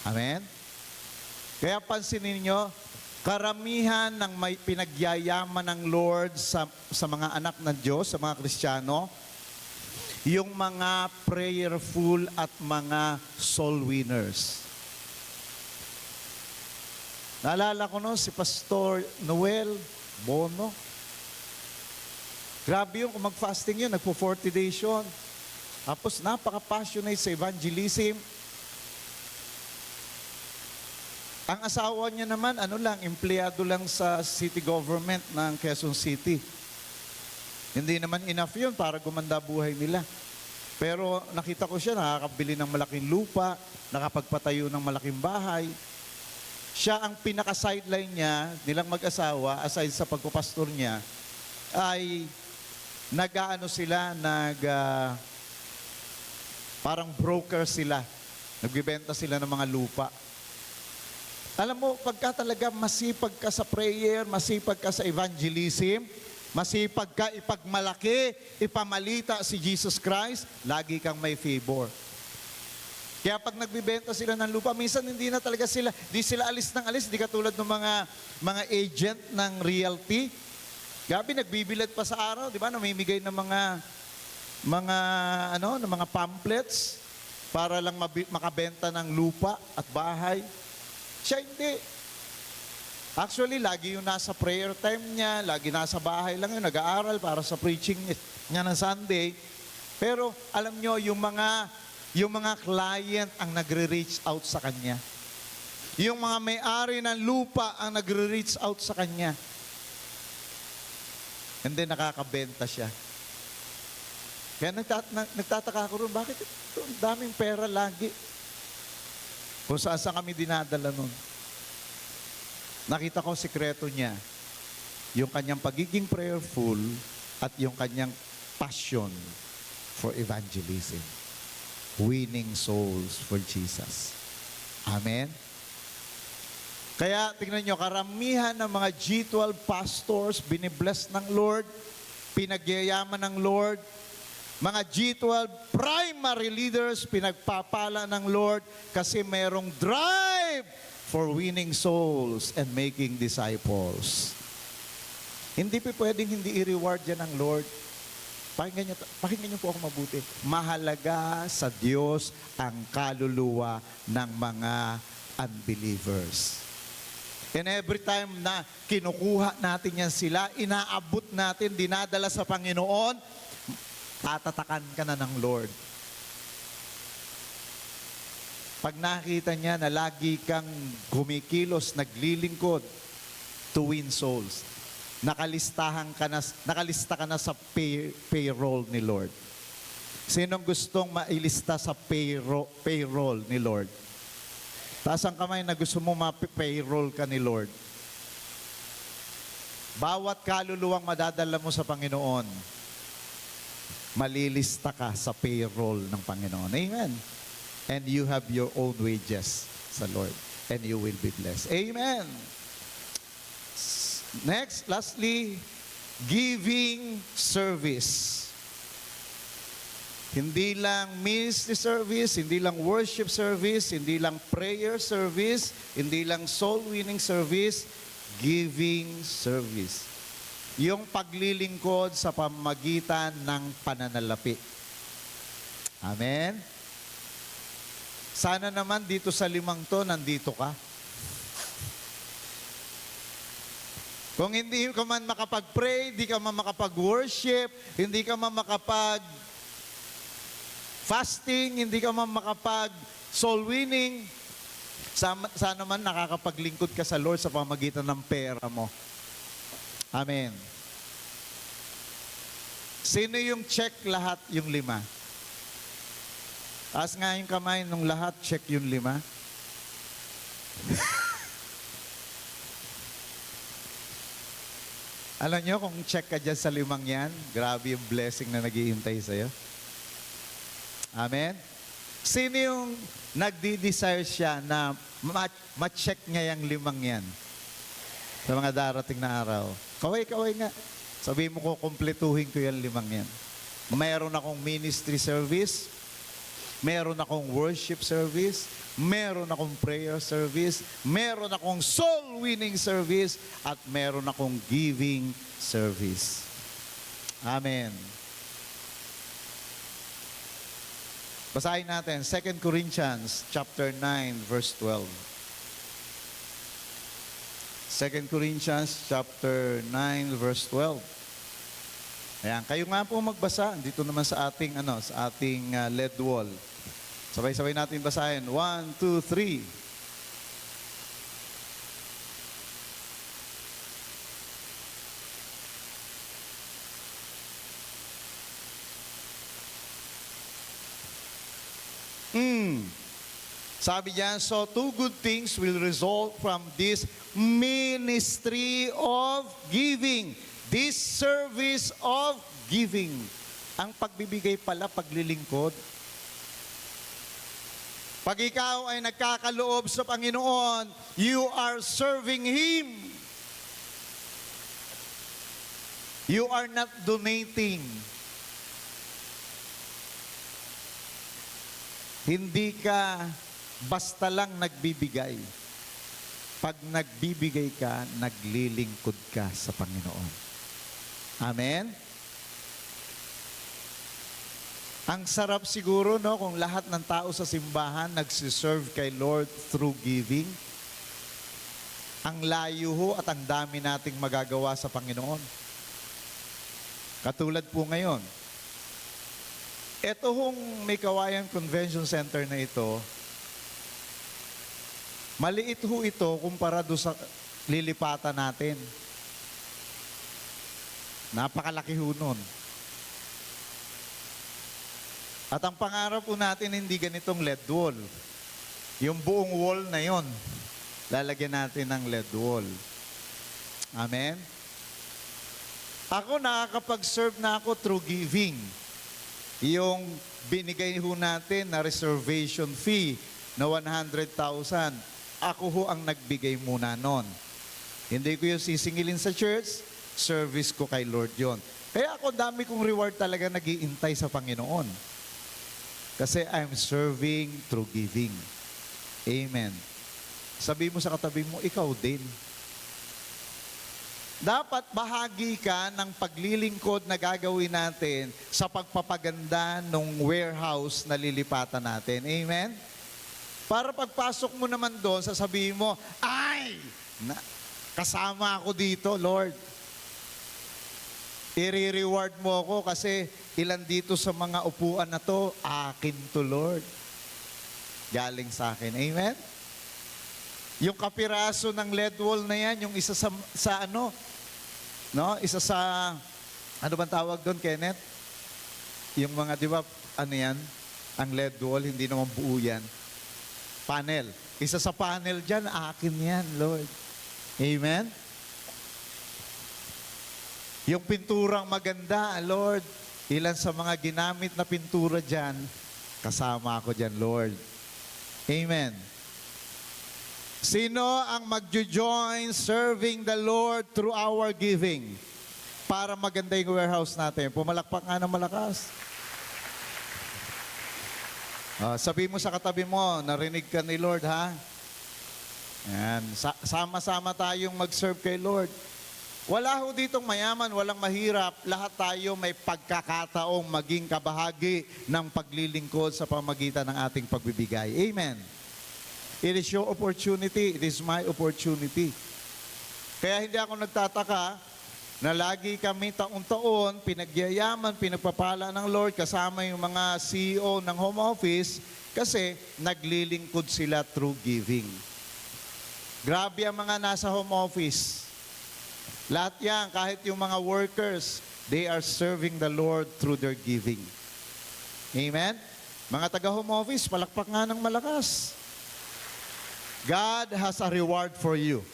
[SPEAKER 1] Amen? Kaya pansinin nyo, karamihan ng may pinagyayaman ng Lord sa mga anak ng Diyos, sa mga Kristiyano, yung mga prayerful at mga soul winners. Naalala ko no, si Pastor Noel Bono. Grabe yung kung mag-fasting yun, nagpo 40 days yun. Tapos napaka-passionate sa evangelism. Ang asawa niya naman, empleyado lang sa city government ng Quezon City. Hindi naman enough yun para gumanda buhay nila. Pero nakita ko siya, nakakabili ng malaking lupa, nakapagpatayo ng malaking bahay. Siya ang pinaka-sideline niya, nilang mag-asawa, aside sa pagpapastor niya, ay parang broker sila. Nagbibenta sila ng mga lupa. Alam mo, pagka talaga masipag ka sa prayer, masipag ka sa evangelism, masipag ka ipagmalaki, ipamalita si Jesus Christ, lagi kang may favor. Kaya pag nagbibenta sila ng lupa, minsan hindi sila alis ng alis, hindi katulad ng mga agent ng realty. Gabi, nagbibilad pa sa araw, di ba? Namimigay ng mga pamphlets para lang makabenta ng lupa at bahay. Siya hindi. Actually, lagi yung nasa prayer time niya, lagi nasa bahay lang yun, nag-aaral para sa preaching niya ng Sunday. Pero alam nyo, yung mga client ang nagre-reach out sa kanya. Yung mga may-ari ng lupa ang nagre-reach out sa kanya. And then nakakabenta siya. Kaya nagtataka ko rin, bakit ito? Ang daming pera lagi. Kung saan kami dinadala nun. Nakita ko sikreto niya, yung kanyang pagiging prayerful at yung kanyang passion for evangelism. Winning souls for Jesus. Amen? Kaya tingnan nyo, karamihan ng mga G12 pastors, binibless ng Lord, pinagyayaman ng Lord, mga G12 primary leaders, pinagpapala ng Lord kasi merong drive for winning souls and making disciples. Hindi pa pwedeng hindi i-reward yan ng Lord. Pakinggan niyo po ako mabuti. Mahalaga sa Diyos ang kaluluwa ng mga unbelievers. And every time na kinukuha natin yan sila, inaabot natin, dinadala sa Panginoon, tatatakan ka na ng Lord. Pag nakita niya na lagi kang gumikilos, naglilingkod to win souls, nakalista ka na sa payroll ni Lord. Sinong gustong mailista sa payroll ni Lord? Taas ang kamay na gusto mo ma-payroll ka ni Lord. Bawat kaluluwang madadala mo sa Panginoon, malilista ka sa payroll ng Panginoon. Amen. And you have your own wages sa Lord. And you will be blessed. Amen. Next, lastly, giving service. Hindi lang ministry service, hindi lang worship service, hindi lang prayer service, hindi lang soul winning service, giving service. Yung paglilingkod sa pamamagitan ng pananalapi. Amen? Sana naman dito sa 5 to, nandito ka. Kung hindi ka man makapag-pray, hindi ka man makapag-worship, hindi ka man makapag-fasting, hindi ka man makapag-soul winning, sana man nakakapaglingkod ka sa Lord sa pamamagitan ng pera mo. Amen. Sino yung check lahat yung 5? Taas nga yung kamay nung lahat check yung 5. Alam nyo, kung check ka dyan sa 5 yan, grabe yung blessing na naghihintay sa'yo. Amen? Sino yung nagdi-desire siya na ma-check niya yung 5 yan? Sa mga darating na araw. Kaway nga. Sabihin mo ko, kumpletuhin ko yung 5 yan. Mayroon akong ministry service, meron akong worship service, meron akong prayer service, meron akong soul winning service, at meron akong giving service. Amen. Basahin natin, 2 Corinthians chapter 9, verse 12. 2 Corinthians chapter 9 verse 12. Ayan, kayo nga po magbasa dito naman sa ating lead wall. Sabay-sabay natin basahin. 1, 2, 3. Sabi diyan, so 2 good things will result from this ministry of giving. This service of giving. Ang pagbibigay pala, paglilingkod. Pag ikaw ay nagkakaloob sa Panginoon, you are serving Him. You are not donating. Hindi ka basta lang nagbibigay. Pag nagbibigay ka, naglilingkod ka sa Panginoon. Amen? Ang sarap siguro, no, kung lahat ng tao sa simbahan nagsiserve kay Lord through giving. Ang layo ho at ang dami nating magagawa sa Panginoon. Katulad po ngayon. Ito hong may Kawayan Convention Center na ito, maliit ho ito kumpara doon sa lilipatan natin. Napakalaki ho nun. At ang pangarap po natin, hindi ganitong LED wall. Yung buong wall na yon, lalagyan natin ng LED wall. Amen? Ako, nakakapag-serve na ako through giving. Yung binigay ho natin na reservation fee na 100,000, ako ho ang nagbigay muna nun. Hindi ko yung sisingilin sa church, service ko kay Lord yon. Kaya ako, dami kong reward talaga nag-iintay sa Panginoon. Kasi I'm serving through giving. Amen. Sabi mo sa katabi mo, ikaw din. Dapat bahagi ka ng paglilingkod na gagawin natin sa pagpapaganda ng warehouse na lilipatan natin. Amen? Para pagpasok mo naman doon, sasabihin mo, kasama ako dito, Lord. I-reward mo ako kasi ilan dito sa mga upuan na to, akin to, Lord. Galing sa akin. Amen? Yung kapiraso ng lead wall na yan, yung isa sa ano, no? Isa sa, ano bang tawag doon, Kenneth? Yung mga, di ba, ano yan? Ang lead wall, hindi naman buo yan. Panel. Isa sa panel dyan, akin yan, Lord. Amen? Yung pinturang maganda, Lord, ilan sa mga ginamit na pintura dyan, kasama ako dyan, Lord. Amen. Sino ang magjo-join serving the Lord through our giving para maganda yung warehouse natin? Pumalakpak nga ng malakas. Sabi mo sa katabi mo, narinig ka ni Lord, ha? Yan. Sama-sama tayong mag-serve kay Lord. Wala ho ditong mayaman, walang mahirap. Lahat tayo may pagkakataong maging kabahagi ng paglilingkod sa pamagitan ng ating pagbibigay. Amen. It is your opportunity. It is my opportunity. Kaya hindi ako nagtataka na lagi kami taon-taon pinagyayaman, pinagpapala ng Lord kasama yung mga CEO ng home office kasi naglilingkod sila through giving. Grabe ang mga nasa home office. Lahat yan, kahit yung mga workers, they are serving the Lord through their giving. Amen? Mga taga-home office, palakpak nga ng malakas. God has a reward for you.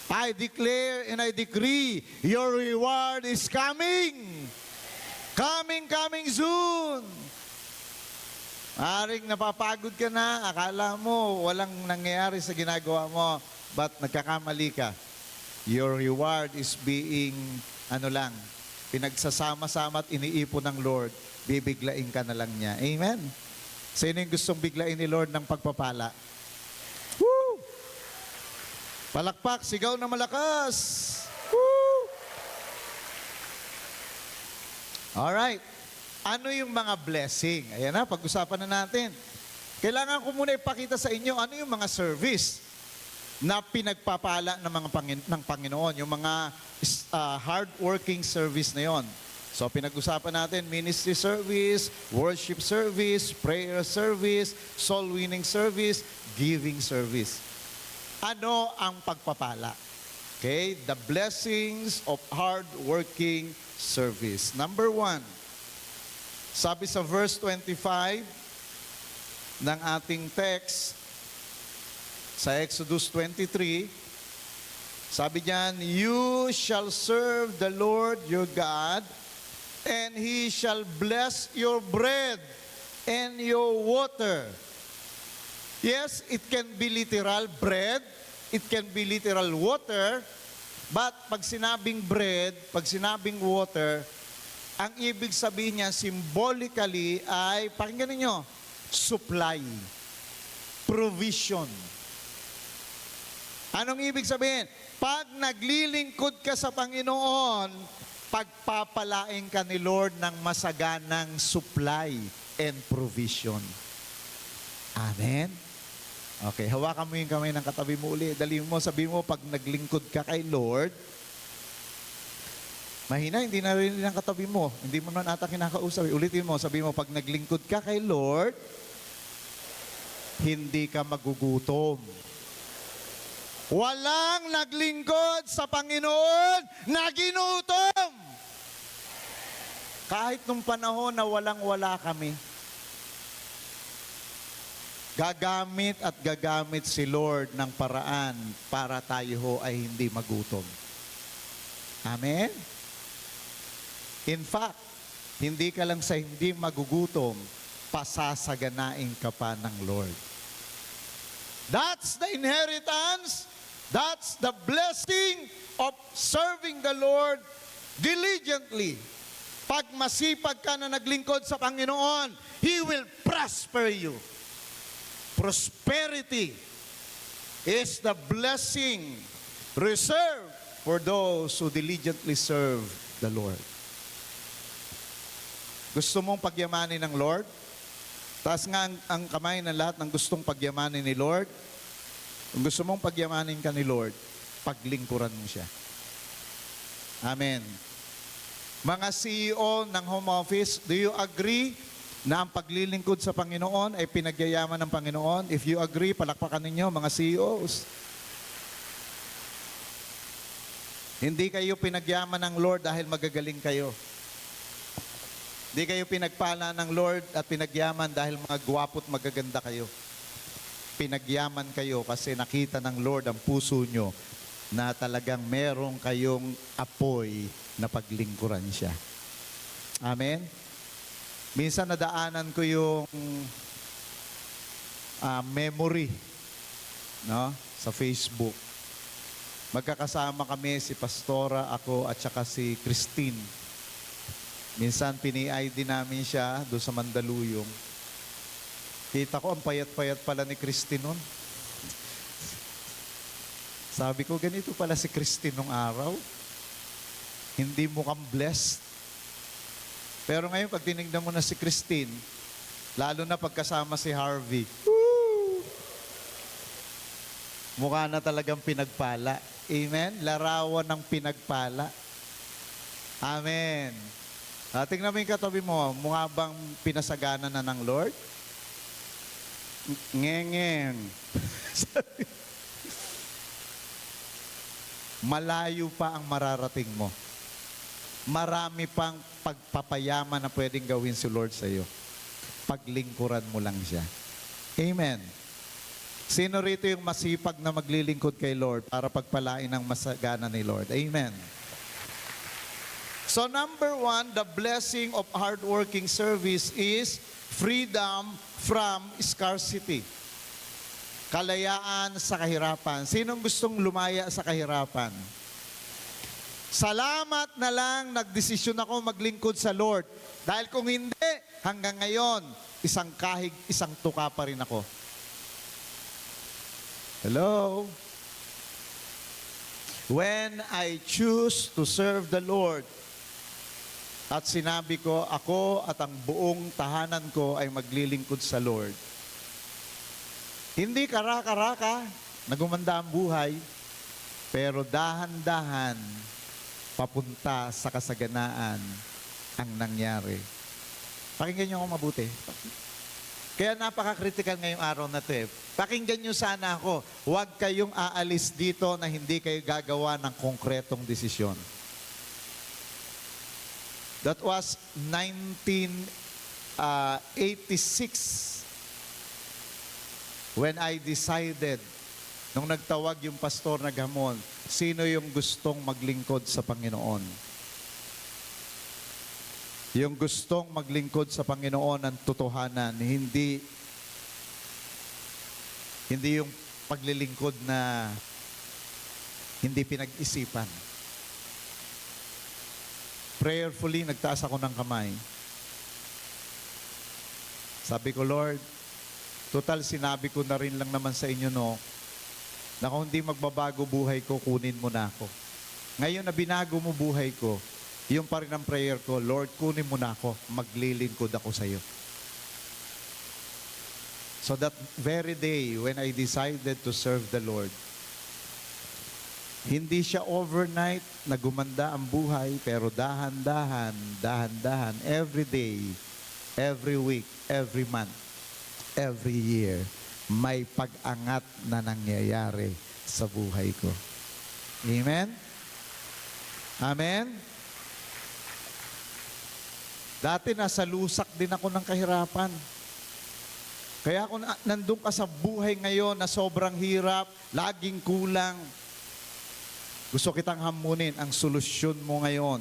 [SPEAKER 1] I declare and I decree, your reward is coming. Coming soon. Aring napapagod ka na, akala mo walang nangyayari sa ginagawa mo, but nagkakamali ka. Your reward is being, pinagsasama-sama at iniipon ng Lord, bibiglain ka na lang niya. Amen? Sino yung gustong biglain ni Lord ng pagpapala? Woo! Palakpak, sigaw na malakas! Woo! Alright. Ano yung mga blessing? Ayan na, pag-usapan na natin. Kailangan ko muna ipakita sa inyo ano yung mga service na pinagpapala ng Panginoon, yung mga hard-working service na yon. So, pinag-usapan natin, ministry service, worship service, prayer service, soul-winning service, giving service. Ano ang pagpapala? Okay? The blessings of hard-working service. Number 1, sabi sa verse 25 ng ating text, sa Exodus 23, sabi diyan, you shall serve the Lord your God, and He shall bless your bread and your water. Yes, it can be literal bread, it can be literal water, but pag sinabing bread, pag sinabing water, ang ibig sabihin niya symbolically ay, pakinggan ninyo, supply, provision. Anong ibig sabihin? Pag naglilingkod ka sa Panginoon, pagpapalain ka ni Lord ng masaganang supply and provision. Amen? Okay, hawakan mo yung kamay ng katabi mo uli. Dali mo, sabi mo, pag naglingkod ka kay Lord, mahina, hindi narinig ng katabi mo. Hindi mo na ata kinakausap. Ulitin mo, sabi mo, pag naglingkod ka kay Lord, hindi ka magugutom. Walang naglingkod sa Panginoon na ginutom. Kahit nung panahon na walang-wala kami, gagamit at gagamit si Lord ng paraan para tayo ho ay hindi magutom. Amen? In fact, hindi ka lang sa hindi magugutom, pasasaganain ka pa ng Lord. That's the inheritance. That's the blessing of serving the Lord diligently. Pag masipag ka na naglingkod sa Panginoon, He will prosper you. Prosperity is the blessing reserved for those who diligently serve the Lord. Gusto mong pagyamanin ng Lord? Taas nga ang kamay ng lahat ng gustong pagyamanin ni Lord. Kung gusto mong pagyamanin ka ni Lord, paglingkuran mo siya. Amen. Mga CEO ng home office, do you agree na ang paglilingkod sa Panginoon ay pinagyayaman ng Panginoon? If you agree, palakpakan ninyo mga CEOs. Hindi kayo pinagyaman ng Lord dahil magagaling kayo. Hindi kayo pinagpala ng Lord at pinagyaman dahil mga gwapo't magaganda kayo. Pinagyaman kayo kasi nakita ng Lord ang puso nyo na talagang merong kayong apoy na paglingkuran siya. Amen? Minsan nadaanan ko yung memory, no, sa Facebook. Magkakasama kami, si Pastora, ako, at saka si Christine. Minsan, pini-ID namin siya doon sa Mandaluyong. Kita ko, ang payat-payat pala ni Christine nun. Sabi ko, ganito pala si Christine nung araw. Hindi mukhang blessed. Pero ngayon, pag tinignan mo na si Christine, lalo na pagkasama si Harvey, mukha na talagang pinagpala. Amen? Larawan ng pinagpala. Amen. Tingnan mo yung katabi mo, mukha bang pinasagana na ng Lord? Ngengeng. Malayo pa ang mararating mo. Marami pang pagpapayaman na pwedeng gawin si Lord sa iyo. Paglingkuran mo lang siya. Amen. Sino rito yung masipag na maglilingkod kay Lord para pagpalain ang masagana ni Lord? Amen. So number 1, the blessing of hardworking service is freedom from scarcity. Kalayaan sa kahirapan. Sinong gustong lumaya sa kahirapan? Salamat na lang nagdesisyon ako maglingkod sa Lord. Dahil kung hindi, hanggang ngayon, isang kahig, isang tuka pa rin ako. Hello? When I choose to serve the Lord, at sinabi ko, ako at ang buong tahanan ko ay maglilingkod sa Lord. Hindi karaka-raka, nagumanda ang buhay, pero dahan-dahan, papunta sa kasaganaan ang nangyari. Pakinggan niyo ako mabuti. Kaya napaka-critical ngayong araw na ito eh. Pakinggan niyo sana ako, huwag kayong aalis dito na hindi kayo gagawa ng konkretong desisyon. That was 1986 when I decided, nung nagtawag yung pastor na gamon, sino yung gustong maglingkod sa Panginoon? Yung gustong maglingkod sa Panginoon ng totohanan, hindi yung paglilingkod na hindi pinag-isipan. Prayerfully, nagtaas ako ng kamay. Sabi ko, Lord, total sinabi ko na rin lang naman sa inyo, no, na kung hindi magbabago buhay ko, kunin mo na ako. Ngayon na binago mo buhay ko, yung pa rin ang prayer ko, Lord, kunin mo na ako, maglilingkod ako sa iyo. So that very day, when I decided to serve the Lord, hindi siya overnight na gumanda ang buhay, pero dahan-dahan, dahan-dahan, every day, every week, every month, every year, may pag-angat na nangyayari sa buhay ko. Amen? Amen? Dati nasa lusak din ako ng kahirapan. Kaya kung nandun ka sa buhay ngayon na sobrang hirap, laging kulang, gusto kitang hamunin ang solusyon mo ngayon.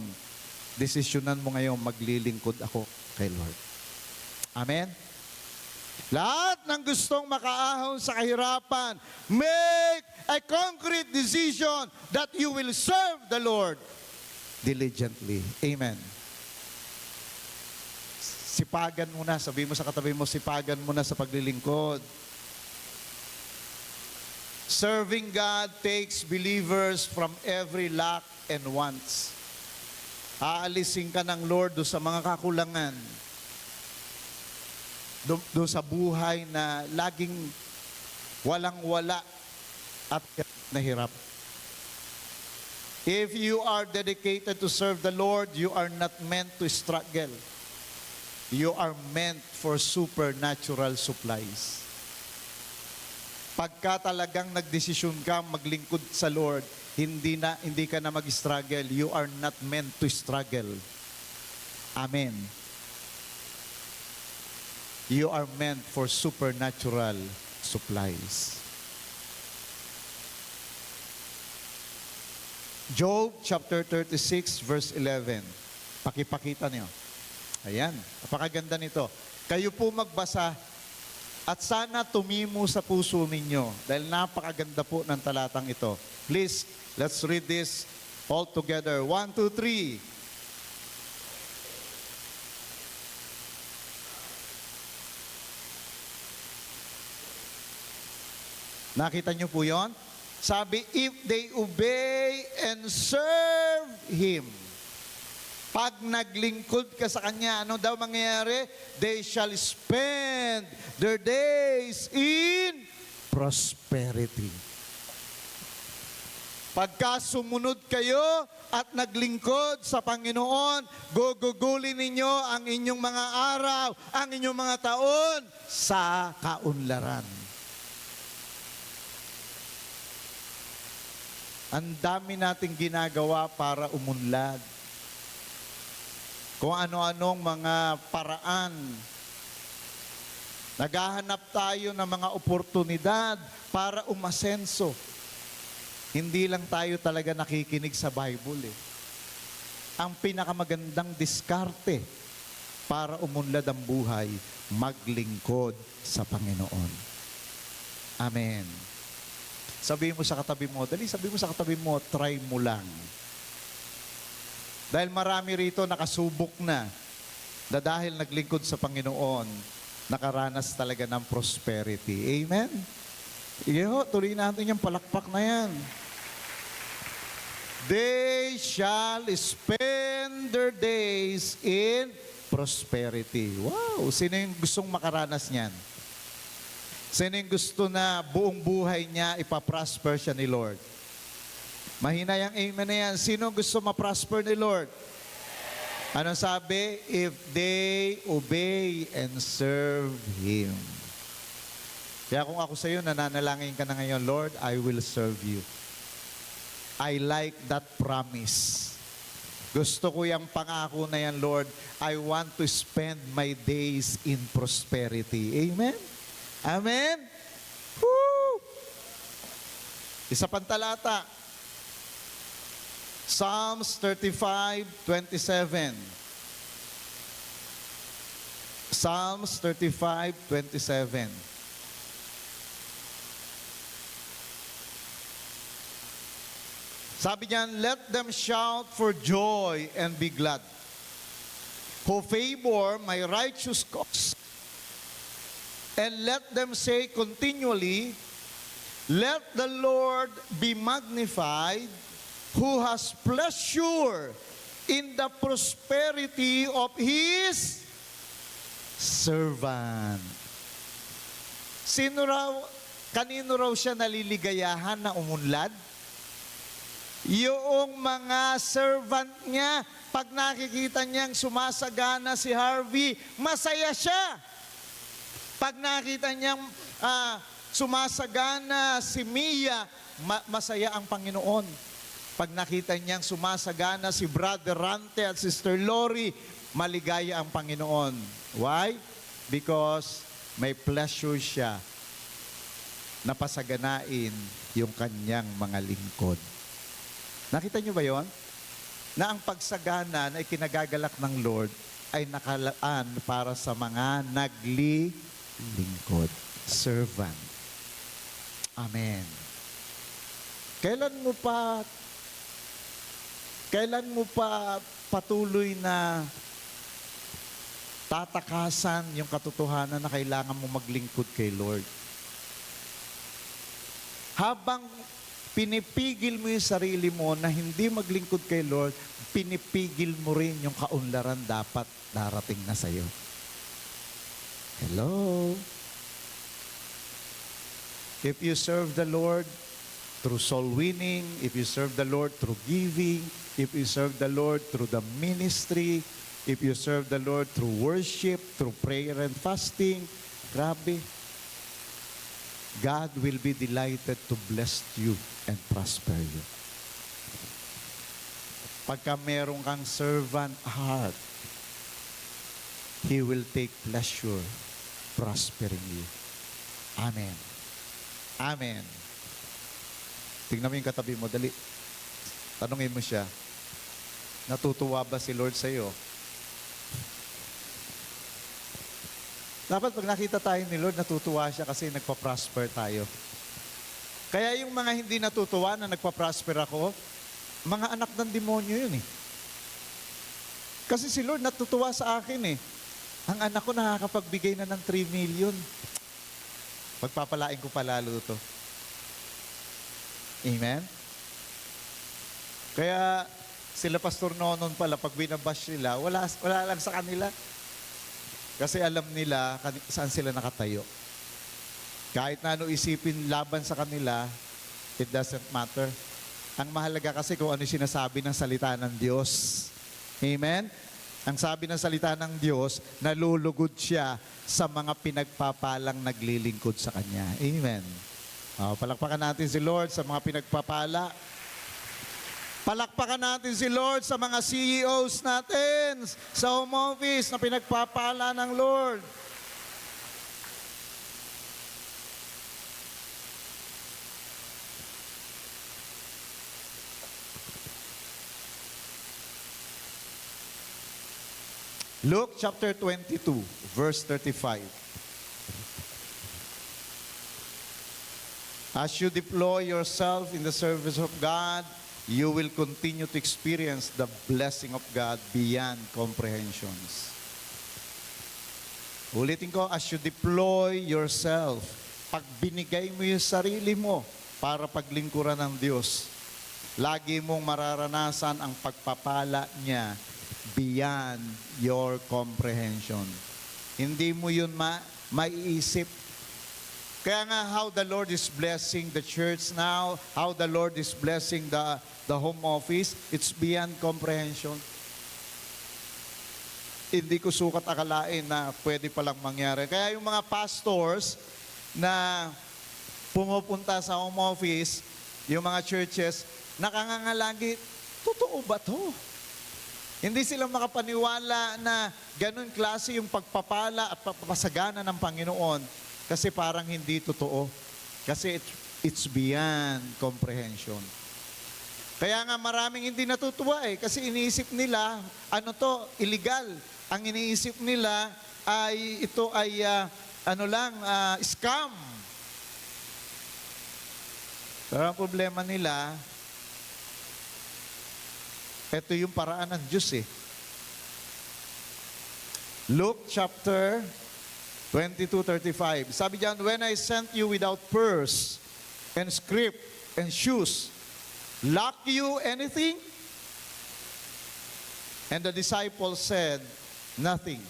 [SPEAKER 1] desisyonan mo ngayon, maglilingkod ako kay Lord. Amen? Lahat ng gustong makaahon sa kahirapan, make a concrete decision that you will serve the Lord diligently. Amen. Sipagan mo na, sabi mo sa katabi mo, sipagan mo na sa paglilingkod. Serving God takes believers from every lack and wants. Aalisin ka ng Lord do sa mga kakulangan. Do sa buhay na laging walang-wala at nahirap. If you are dedicated to serve the Lord, you are not meant to struggle. You are meant for supernatural supplies. Pagka talagang nagdesisyon ka maglingkod sa Lord, hindi ka na mag-struggle. You are not meant to struggle. Amen. You are meant for supernatural supplies. Job chapter 36 verse 11. Pakipakita niyo. Ayan, napakaganda nito. Kayo po magbasa at sana tumimo sa puso ninyo dahil napakaganda po ng talatang ito. Please, let's read this all together. 1, 2, 3. Nakita niyo po yon? Sabi, if they obey and serve Him. Pag naglingkod ka sa Kanya, ano daw mangyayari? They shall spend their days in prosperity. Pagka sumunod kayo at naglingkod sa Panginoon, gugugulin ninyo ang inyong mga araw, ang inyong mga taon sa kaunlaran. Ang dami nating ginagawa para umunlad. Kung ano-anong mga paraan. Naghahanap tayo ng mga oportunidad para umasenso. Hindi lang tayo talaga nakikinig sa Bible eh. Ang pinakamagandang diskarte para umunlad ang buhay, maglingkod sa Panginoon. Amen. Sabi mo sa katabi mo, sabi mo sa katabi mo, try mo lang. Dahil marami rito nakasubok na dahil naglingkod sa Panginoon, nakaranas talaga ng prosperity. Amen? Sige ho, tuloy natin yung palakpak na yan. They shall spend their days in prosperity. Wow! Sino yung gustong makaranas niyan? Sino yung gusto na buong buhay niya ipaprosper siya ni Lord? Mahina yung amen na yan. Sino gusto ma-prosper ni Lord? Anong sabi? If they obey and serve Him. Kaya kung ako sa iyo, nananalangin ka na ngayon, Lord, I will serve you. I like that promise. Gusto ko yung pangako na yan, Lord. I want to spend my days in prosperity. Amen? Amen? Woo! Isa pang talata. Psalms 35:27. Psalms 35:27. Sabi niyan, let them shout for joy and be glad, who favor my righteous cause. And let them say continually, let the Lord be magnified, who has pleasure in the prosperity of His servant. Kanino raw siya naliligayahan na umunlad? Yung mga servant niya, pag nakikita niyang sumasagana si Harvey, masaya siya. Pag nakita niyang sumasagana si Mia, masaya ang Panginoon. Pag nakita niyang sumasagana si Brother Rante at Sister Lori, maligaya ang Panginoon. Why? Because may pleasure siya na pasaganain yung kanyang mga lingkod. Nakita niyo ba yon? na ang pagsagana na ikinagagalak ng Lord ay nakalaan para sa mga naglilingkod. Servant. Amen. Kailan mo pa patuloy na tatakasan yung katotohanan na kailangan mo maglingkod kay Lord? Habang pinipigil mo yung sarili mo na hindi maglingkod kay Lord, pinipigil mo rin yung kaunlaran dapat darating na sa'yo. Hello? If you serve the Lord through soul winning, if you serve the Lord through giving, if you serve the Lord through the ministry, if you serve the Lord through worship, through prayer and fasting, grabe. God will be delighted to bless you and prosper you. Pagka meron kang servant heart, He will take pleasure prospering you. Amen. Amen. Tingnan mo yung katabi mo, dali. Tanungin mo siya, natutuwa ba si Lord sa iyo? Dapat pag nakita tayo ni Lord, natutuwa siya kasi nagpa-prosper tayo. Kaya yung mga hindi natutuwa na nagpa-prosper ako, mga anak ng demonyo yun eh. Kasi si Lord natutuwa sa akin eh. Ang anak ko nakakapagbigay na ng 3 million. Pagpapalain ko palalo to. Amen? Kaya sila Pastor Nonon pala, pag binabash sila, wala lang sa kanila. Kasi alam nila saan sila nakatayo. Kahit na ano isipin laban sa kanila, it doesn't matter. Ang mahalaga kasi kung ano sinasabi ng salita ng Diyos. Amen? Ang sabi ng salita ng Diyos, nalulugod siya sa mga pinagpapalang naglilingkod sa Kanya. Amen. Palakpakan natin si Lord sa mga pinagpapala. Palakpakan natin si Lord sa mga CEOs natin, sa home office na pinagpapala ng Lord. Luke chapter 22, verse 35. As you deploy yourself in the service of God, you will continue to experience the blessing of God beyond comprehensions. Ulitin ko, as you deploy yourself, pag binigay mo yung sarili mo para paglingkuran ng Diyos, lagi mong mararanasan ang pagpapala niya beyond your comprehension. Hindi mo yun maiisip. Kaya nga, how the Lord is blessing the church now, how the Lord is blessing the home office, it's beyond comprehension. Hindi ko sukat akalain na pwede palang mangyari. Kaya yung mga pastors na pumupunta sa home office, yung mga churches, nakangangalagi, totoo ba to? Hindi sila makapaniwala na ganun klase yung pagpapala at pagpapasagana ng Panginoon. Kasi parang hindi totoo. Kasi it's beyond comprehension. Kaya nga maraming hindi natutuwa eh. Kasi iniisip nila, ano to, illegal. Ang iniisip nila ay ito ay scam. Pero ang problema nila, ito yung paraan ng Diyos eh. Luke chapter 22:35. Sabi diyan, when I sent you without purse and scrip and shoes, lack you anything? And the disciples said, nothing.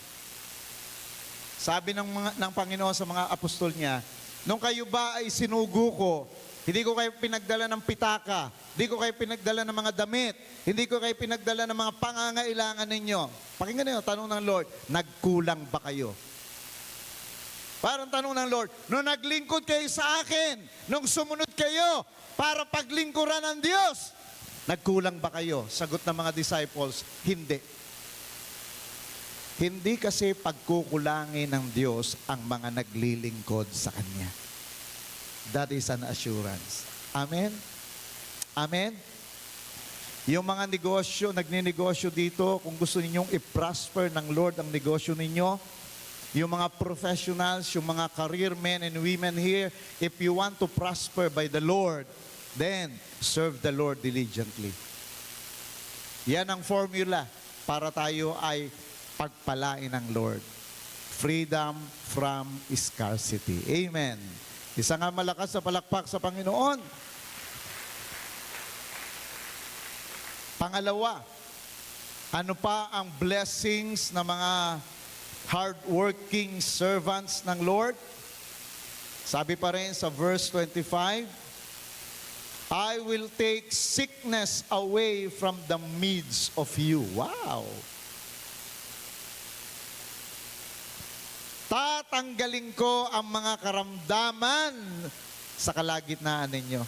[SPEAKER 1] Sabi ng Panginoon sa mga apostol niya, nung kayo ba ay sinugo ko, hindi ko kayo pinagdala ng pitaka, hindi ko kayo pinagdala ng mga damit, hindi ko kayo pinagdala ng mga pangangailangan ninyo. Pakinggan niyo, tanong ng Lord, nagkulang ba kayo? Parang tanong ng Lord, nung naglingkod kayo sa akin, nung sumunod kayo para paglingkuran ng Diyos, nagkulang ba kayo? Sagot ng mga disciples, hindi. Hindi kasi pagkukulangin ng Diyos ang mga naglilingkod sa Kanya. That is an assurance. Amen? Amen? Yung mga negosyo, nagninegosyo dito, kung gusto ninyong i-prosper ng Lord ang negosyo ninyo, yung mga professionals, yung mga career men and women here, if you want to prosper by the Lord, then serve the Lord diligently. Yan ang formula para tayo ay pagpalain ng Lord. Freedom from scarcity. Amen. Isa nga malakas sa palakpak sa Panginoon. Pangalawa, ano pa ang blessings ng mga hardworking servants ng Lord? Sabi pa rin sa verse 25, I will take sickness away from the midst of you. Wow! Tatanggalin ko ang mga karamdaman sa kalagitnaan ninyo.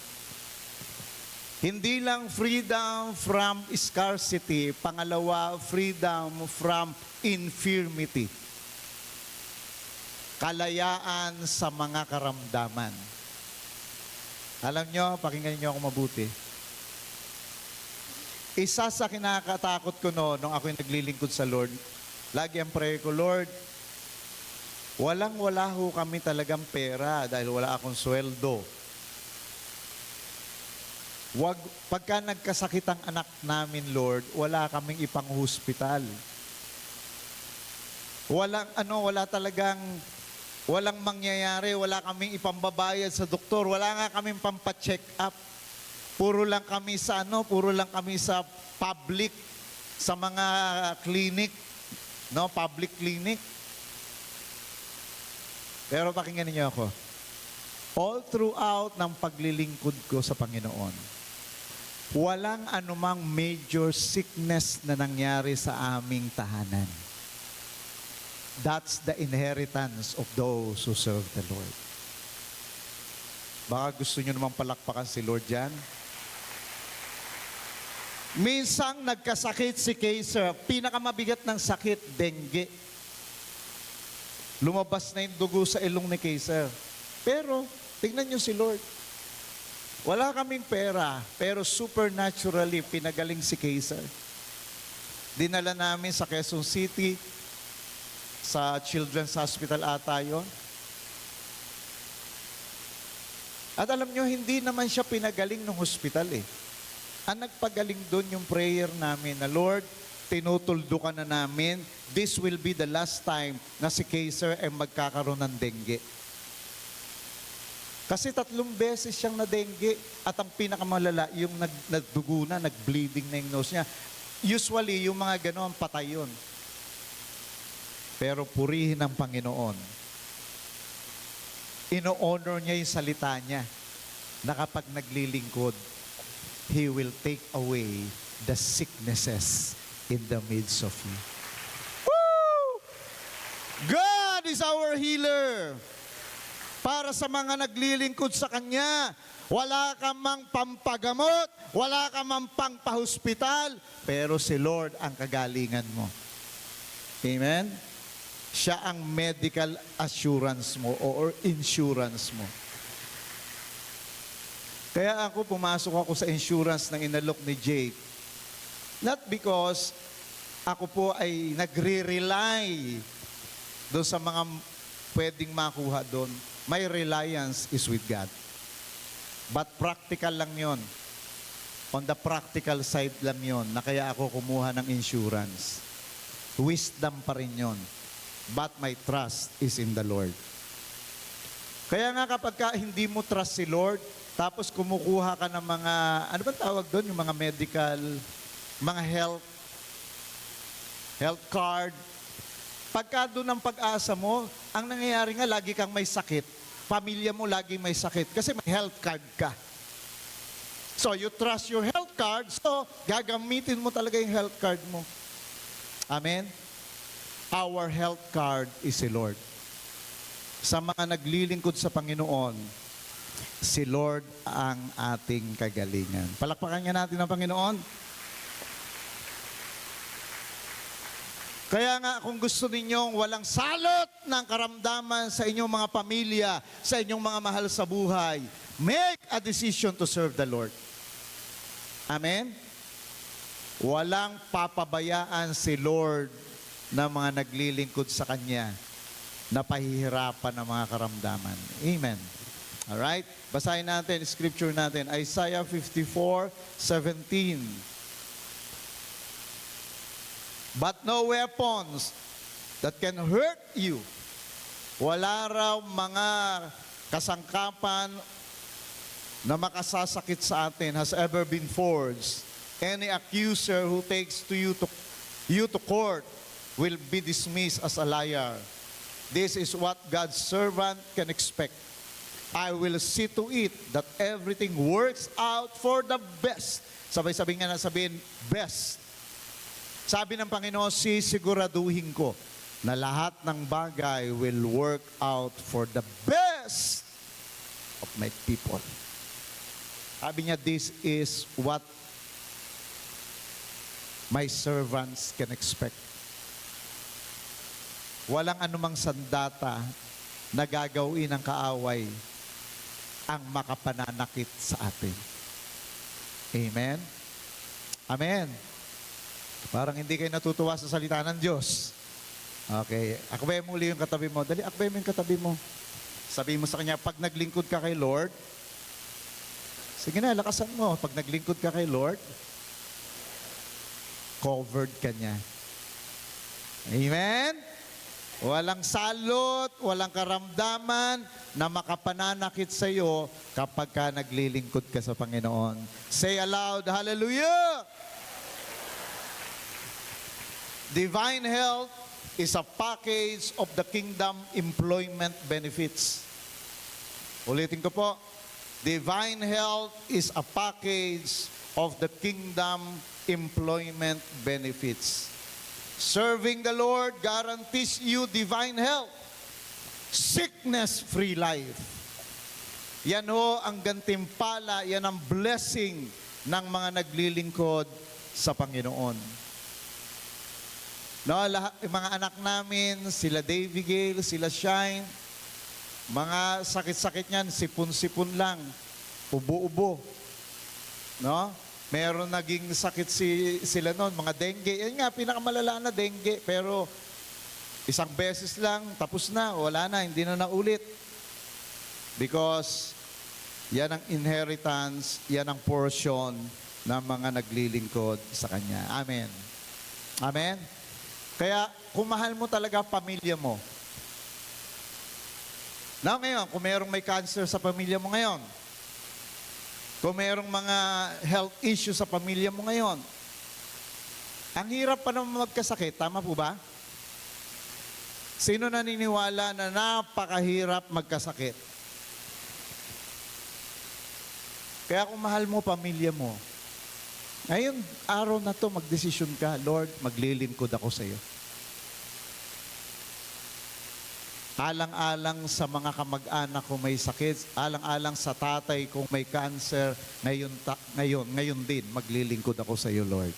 [SPEAKER 1] Hindi lang freedom from scarcity, pangalawa, freedom from infirmity. Kalayaan sa mga karamdaman. Alam nyo, pakinggan nyo ako mabuti. Isa sa kinakatakot ko nung ako'y naglilingkod sa Lord, lagi ang prayer ko, Lord, walang-wala ho kami talagang pera dahil wala akong sweldo. Pagka nagkasakit ang anak namin, Lord, wala kaming ipang-hospital. Walang mangyayari, wala kaming ipambabayad sa doktor, wala nga kaming pampa-check up. Puro lang kami sa public, sa mga clinic, public clinic. Pero pakinggan niyo ako. All throughout ng paglilingkod ko sa Panginoon, walang anumang major sickness na nangyari sa aming tahanan. That's the inheritance of those who serve the Lord. Baka gusto nyo naman palakpakan si Lord dyan. Minsang nagkasakit si Kaiser, pinakamabigat ng sakit, dengue. Lumabas na yung dugo sa ilong ni Kaiser. Pero, tingnan nyo si Lord. Wala kaming pera, pero supernaturally, pinagaling si Kaiser. Dinala namin sa Quezon City, sa Children's Hospital ata yun. At alam nyo, hindi naman siya pinagaling ng hospital eh. Ang nagpagaling doon yung prayer namin na, Lord, tinutuldo ka na namin, this will be the last time na si Kaiser ay magkakaroon ng dengue. Kasi 3 beses siyang na-dengue at ang pinakamalala, yung nagdugo na, nag-bleeding na yung nose niya. Usually, yung mga gano'n, patay yun. Pero purihin ng Panginoon. Ino-honor niya yung salita niya na kapag naglilingkod, He will take away the sicknesses in the midst of you. Woo! God is our healer. Para sa mga naglilingkod sa Kanya, wala ka mang pampagamot, wala ka mang pangpahospital, pero si Lord ang kagalingan mo. Amen? Siya ang medical assurance mo or insurance mo. Kaya pumasok ako sa insurance ng inalok ni Jake. Not because ako po ay nagre-rely doon sa mga pwedeng makuha doon. My reliance is with God. But practical lang yon. On the practical side lang yon na kaya ako kumuha ng insurance. Wisdom pa rin yon. But my trust is in the Lord. Kaya nga kapag hindi mo trust si Lord, tapos kumukuha ka ng mga, ano ba tawag doon? Yung mga medical, mga health card. Pagka doon ang pag-asa mo, ang nangyayari nga, lagi kang may sakit. Pamilya mo lagi may sakit kasi may health card ka. So you trust your health card, so gagamitin mo talaga yung health card mo. Amen? Our health card is si Lord. Sa mga naglilingkod sa Panginoon, si Lord ang ating kagalingan. Palakpakan nga natin ang Panginoon. Kaya nga kung gusto ninyong walang salot ng karamdaman sa inyong mga pamilya, sa inyong mga mahal sa buhay, make a decision to serve the Lord. Amen? Walang papabayaan si Lord na mga naglilingkod sa Kanya na pahihirapan ng mga karamdaman. Amen. Alright? Basahin natin, scripture natin. Isaiah 54:17. But no weapons that can hurt you. Wala raw mga kasangkapan na makasasakit sa atin has ever been forged. Any accuser who takes you to court will be dismissed as a liar. This is what God's servant can expect. I will see to it that everything works out for the best. Sabay-sabay nga na sabihin, best. Sabi ng Panginoon, sisiguraduhin ko na lahat ng bagay will work out for the best of my people. Sabi niya, this is what my servants can expect. Walang anumang sandata na gagawin ng kaaway ang makapananakit sa atin. Amen? Amen. Parang hindi kayo natutuwa sa salita ng Diyos. Okay. Akbay mo uli yung katabi mo. Dali, akbay mo yung katabi mo. Sabihin mo sa kanya, pag naglingkod ka kay Lord, sige na, lakasan mo. Pag naglingkod ka kay Lord, covered ka niya. Amen? Walang salot, walang karamdaman na makapananakit sa iyo kapag ka naglilingkod ka sa Panginoon. Say aloud, hallelujah! Divine health is a package of the kingdom employment benefits. Ulitin ko po. Divine health is a package of the kingdom employment benefits. Serving the Lord guarantees you divine health. Sickness-free life. Yan ho ang gantimpala, yan ang blessing ng mga naglilingkod sa Panginoon. No, mga anak namin, sila Davy Gale, sila Shine, mga sakit-sakit niyan, sipon-sipon lang, ubo-ubo. No? Meron naging sakit sila noon, mga dengue. Yan nga, pinakamalala na dengue. Pero isang beses lang, tapos na, wala na, hindi na naulit. Because yan ang inheritance, yan ang portion ng mga naglilingkod sa Kanya. Amen. Amen? Kaya, kung mahal mo talaga pamilya mo, na ngayon, kung merong may cancer sa pamilya mo ngayon, kung merong mga health issues sa pamilya mo ngayon, ang hirap pa naman magkasakit, tama po ba? Sino naniniwala na napakahirap magkasakit? Kaya kung mahal mo pamilya mo, ngayon, araw na to, magdesisyon ka, Lord, maglilingkod ako sa iyo. Alang-alang sa mga kamag-anak kung may sakit, alang-alang sa tatay kung may cancer, ngayon din, maglilingkod ako sa iyo, Lord.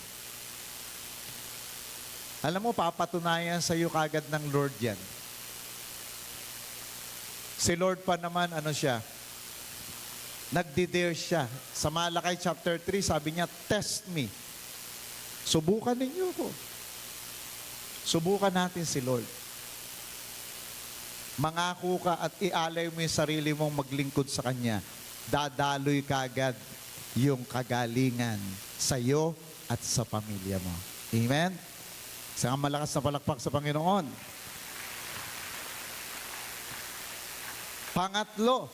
[SPEAKER 1] Alam mo, papatunayan sa iyo kagad ng Lord yan. Si Lord pa naman, ano siya? Nagdi-dare siya. Sa Malakay chapter 3, sabi niya, test me. Subukan ninyo ko. Subukan natin si Lord. Mangako ka at ialay mo yung sarili mong maglingkod sa Kanya. Dadaloy kagad yung kagalingan sa iyo at sa pamilya mo. Amen? Isang malakas na palakpak sa Panginoon. Pangatlo,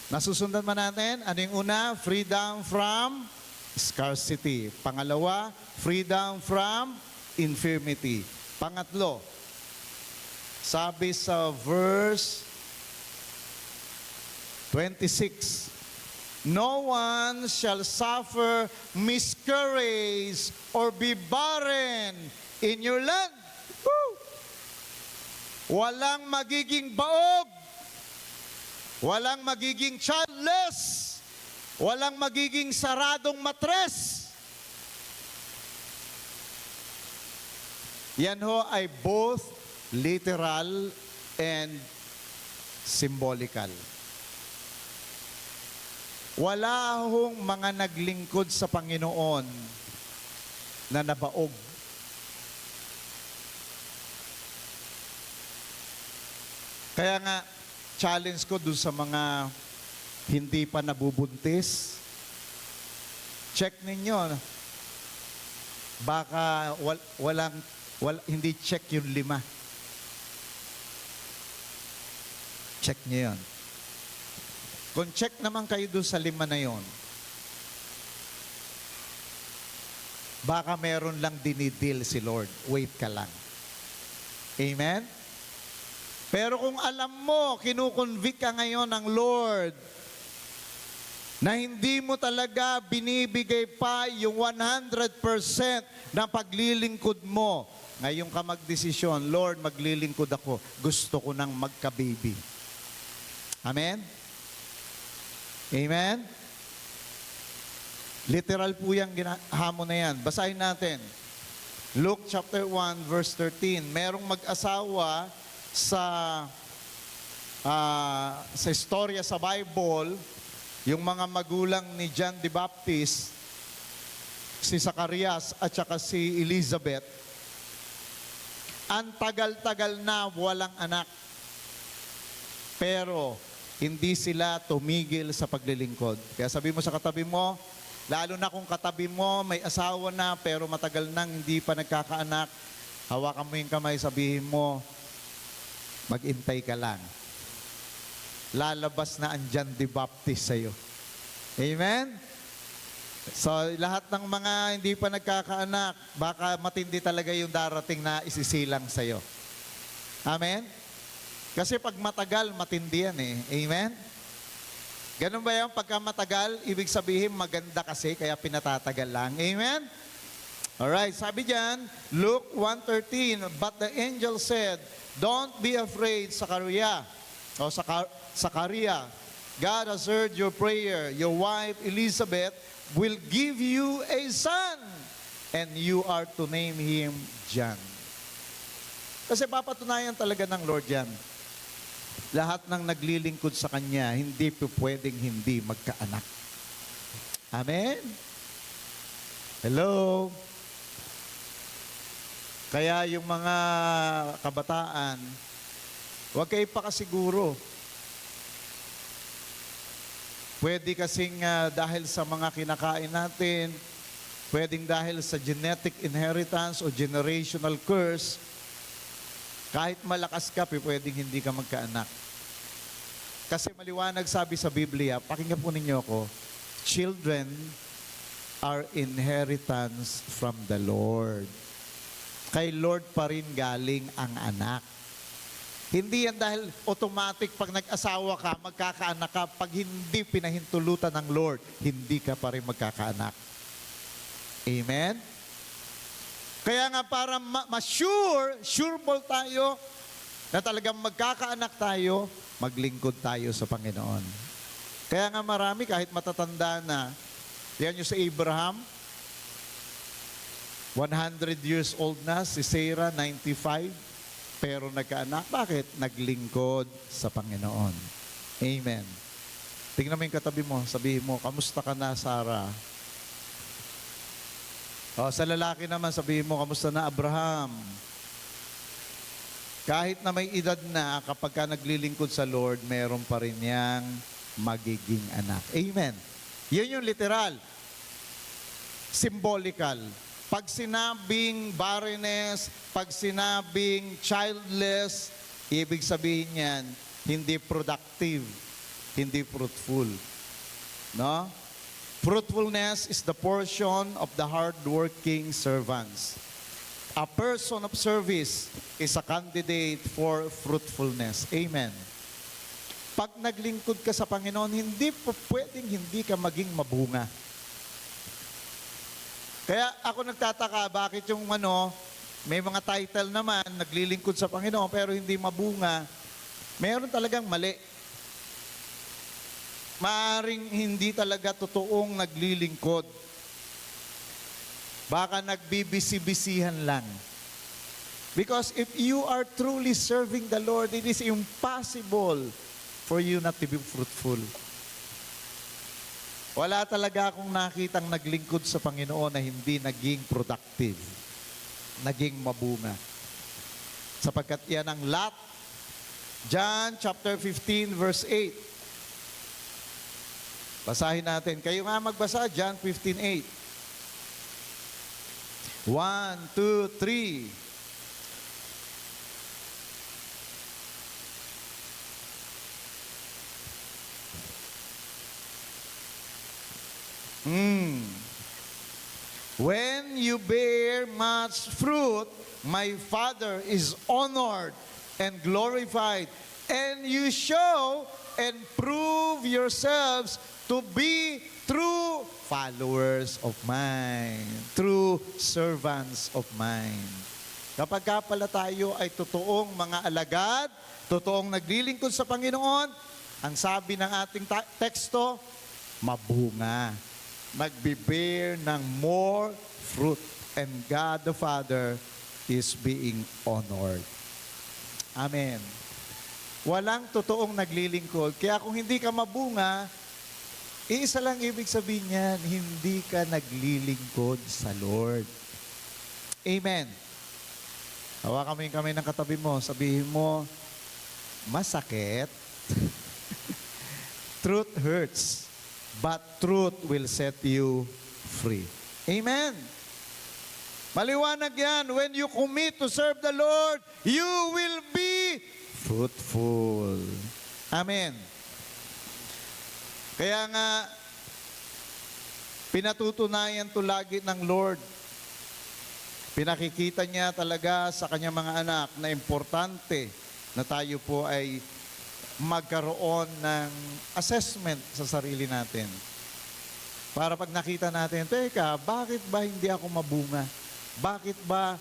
[SPEAKER 1] nasusundan man natin, ano yung una? Freedom from scarcity. Pangalawa, freedom from infirmity. Pangatlo, sabi sa verse 26, no one shall suffer miscarriage or be barren in your land. Woo! Walang magiging baog. Walang magiging childless. Walang magiging saradong matres. Yan ho ay both literal and symbolical. Wala hong mga naglingkod sa Panginoon na nabaog. Kaya nga, challenge ko dun sa mga hindi pa nabubuntis, check ninyo, baka hindi check yung 5. Check nyo yun. Kung check naman kayo dun sa 5 na yon, baka meron lang dinidil si Lord. Wait ka lang. Amen? Pero kung alam mo, kinukonvict ka ngayon ng Lord na hindi mo talaga binibigay pa yung 100% ng paglilingkod mo, ngayon ka magdesisyon, Lord, maglilingkod ako. Gusto ko nang magka-baby. Amen? Amen? Literal po yung hamon na yan. Basahin natin. Luke chapter 1 verse 13. Merong mag-asawa sa istorya sa Bible, yung mga magulang ni John the Baptist, si Zacarias at saka si Elizabeth, ang tagal-tagal na walang anak. Pero hindi sila tumigil sa paglilingkod. Kaya sabi mo sa katabi mo, lalo na kung katabi mo may asawa na pero matagal nang hindi pa nagkakaanak, hawakan mo yung kamay, sabihin mo, mag-intay ka lang. Lalabas na ang John the Baptist sa'yo. Amen? So, lahat ng mga hindi pa nagkakaanak, baka matindi talaga yung darating na isisilang sa'yo. Amen? Kasi pag matagal, matindi yan eh. Amen? Ganun ba yan? Pagka matagal, ibig sabihin maganda kasi, kaya pinatatagal lang. Amen? Alright, sabi dyan, Luke 1:13, but the angel said, don't be afraid, Zachariah. Zachariah, God has heard your prayer. Your wife, Elizabeth, will give you a son, and you are to name him John. Kasi papatunayan talaga ng Lord yan. Lahat ng naglilingkod sa Kanya, hindi po pwedeng hindi magkaanak. Amen? Hello? Kaya yung mga kabataan, huwag kayo pakasiguro. Pwede kasing dahil sa mga kinakain natin, pwedeng dahil sa genetic inheritance o generational curse, kahit malakas ka, pwedeng hindi ka magkaanak. Kasi maliwanag sabi sa Biblia, pakinggan po ninyo ako, children are inheritance from the Lord. Kay Lord pa rin galing ang anak. Hindi yan dahil automatic pag nag-asawa ka, magkakaanak ka. Pag hindi pinahintulutan ng Lord, hindi ka pa rin magkakaanak. Amen? Kaya nga para sureful tayo na talagang magkakaanak tayo, maglingkod tayo sa Panginoon. Kaya nga marami kahit matatanda na, yan yung sa Abraham, 100 years old na, si Sarah 95, pero nagkaanak. Bakit? Naglingkod sa Panginoon. Amen. Tingnan mo yung katabi mo, sabihin mo, kamusta ka na, Sarah? O, sa lalaki naman, sabihin mo, kamusta na, Abraham? Kahit na may edad na, kapag ka naglilingkod sa Lord, meron pa rin niyang magiging anak. Amen. Yun yung literal. Symbolical. Pag sinabing barrenness, pag sinabing childless, ibig sabihin yan, hindi productive, hindi fruitful. No? Fruitfulness is the portion of the hard-working servants. A person of service is a candidate for fruitfulness. Amen. Pag naglingkod ka sa Panginoon, hindi po pwedeng hindi ka maging mabunga. Kaya ako nagtataka, bakit yung may mga title naman, naglilingkod sa Panginoon, pero hindi mabunga. Meron talagang mali. Maaring hindi talaga totoong naglilingkod. Baka nagbibisi-bisihan lang. Because if you are truly serving the Lord, it is impossible for you not to be fruitful. Wala talaga akong nakitang naglingkod sa Panginoon na hindi naging productive, naging mabunga. Sapagkat yan ang lot. John chapter 15 verse 8. Basahin natin. Kayo nga magbasa, John 15:8. 1, 2, 3. When you bear much fruit, my Father is honored and glorified, and you show and prove yourselves to be true followers of mine, true servants of mine. Kapag ka pala tayo ay totoong mga alagad, totoong naglilingkod sa Panginoon, ang sabi ng ating teksto, mabunga. Magbe-bear ng more fruit. And God the Father is being honored. Amen. Walang totoong naglilingkod. Kaya kung hindi ka mabunga, iisa lang ibig sabihin niyan, hindi ka naglilingkod sa Lord. Amen. Hawakan kami ng katabi mo. Sabihin mo, masakit. Truth hurts. But truth will set you free. Amen. Maliwanag yan. When you commit to serve the Lord, you will be fruitful. Amen. Kaya nga, pinatutunayan to lagi ng Lord. Pinakikita niya talaga sa kanyang mga anak na importante na tayo po ay magkaroon ng assessment sa sarili natin. Para pag nakita natin, teka, bakit ba hindi ako mabunga? Bakit ba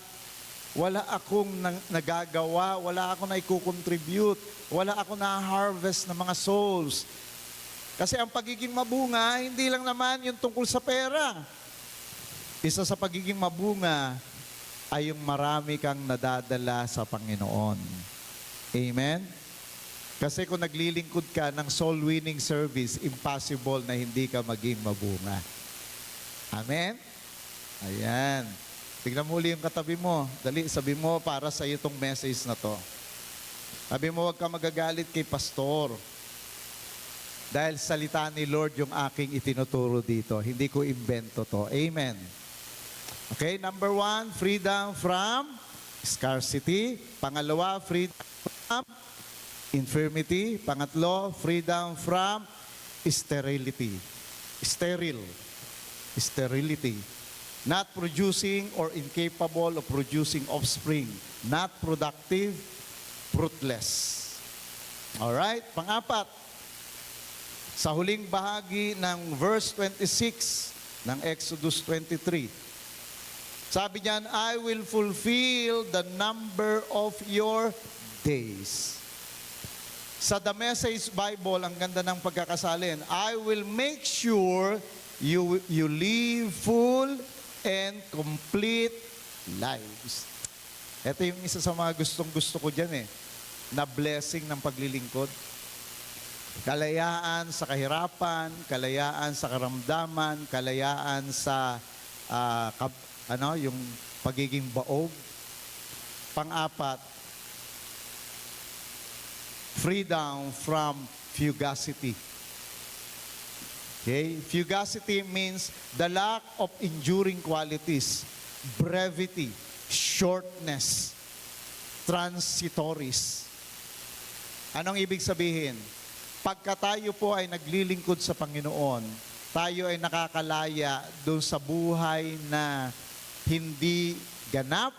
[SPEAKER 1] wala akong nagagawa, wala akong naikukontribute, wala akong na-harvest ng mga souls? Kasi ang pagiging mabunga, hindi lang naman yung tungkol sa pera. Isa sa pagiging mabunga ay yung marami kang nadadala sa Panginoon. Amen? Kasi kung naglilingkod ka ng soul winning service, impossible na hindi ka maging mabunga. Amen? Ayan. Tignan mo uli yung katabi mo. Dali, sabi mo para sa iyo itong message na to. Sabi mo, huwag ka magagalit kay pastor. Dahil salita ni Lord yung aking itinuturo dito. Hindi ko invento to. Amen. Okay, number 1, freedom from scarcity. Pangalawa, freedom from infirmity. Pangatlo, freedom from sterility. Sterility. Not producing or incapable of producing offspring. Not productive, fruitless. Alright? Pang-apat, sa huling bahagi ng verse 26 ng Exodus 23, sabi niyan, I will fulfill the number of your days. Sa The Message Bible, ang ganda ng pagkakasalin, I will make sure you live full and complete lives. Ito yung isa sa mga gustong-gusto ko dyan na blessing ng paglilingkod. Kalayaan sa kahirapan, kalayaan sa karamdaman, kalayaan sa yung pagiging baog. Pang-apat, freedom from fugacity. Okay? Fugacity means the lack of enduring qualities, brevity, shortness, transitories. Anong ibig sabihin? Pagka tayo po ay naglilingkod sa Panginoon, tayo ay nakakalaya doon sa buhay na hindi ganap,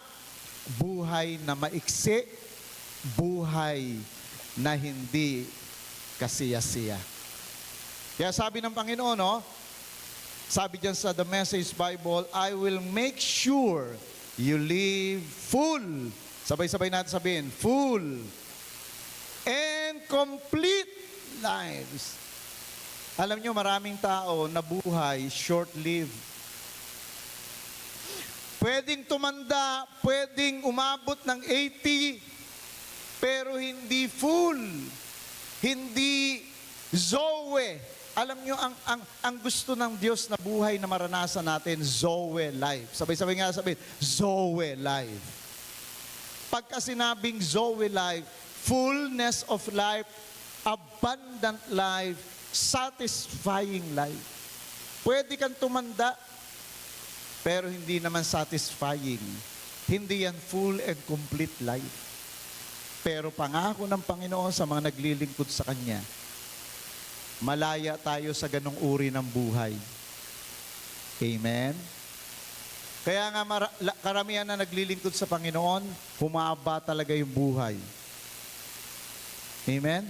[SPEAKER 1] buhay na maiksi, buhay na hindi kasiya-siya. Kaya sabi ng Panginoon, sabi dyan sa The Message Bible, I will make sure you live full. Sabay-sabay natin sabihin, full and complete lives. Alam nyo, maraming tao na buhay short-lived. Pwedeng tumanda, pwedeng umabot ng 80, pero hindi full, hindi zoe, Alam nyo, ang gusto ng Diyos na buhay na maranasan natin, Zoe life. Sabay-sabay nga sabihin, Zoe life. Pagka sinabing Zoe life, fullness of life, abundant life, satisfying life. Pwede kang tumanda, pero hindi naman satisfying. Hindi yan full and complete life. Pero pangako ng Panginoon sa mga naglilingkod sa Kanya, malaya tayo sa ganong uri ng buhay. Amen? Kaya nga karamihan na naglilingkod sa Panginoon, humaba talaga yung buhay. Amen?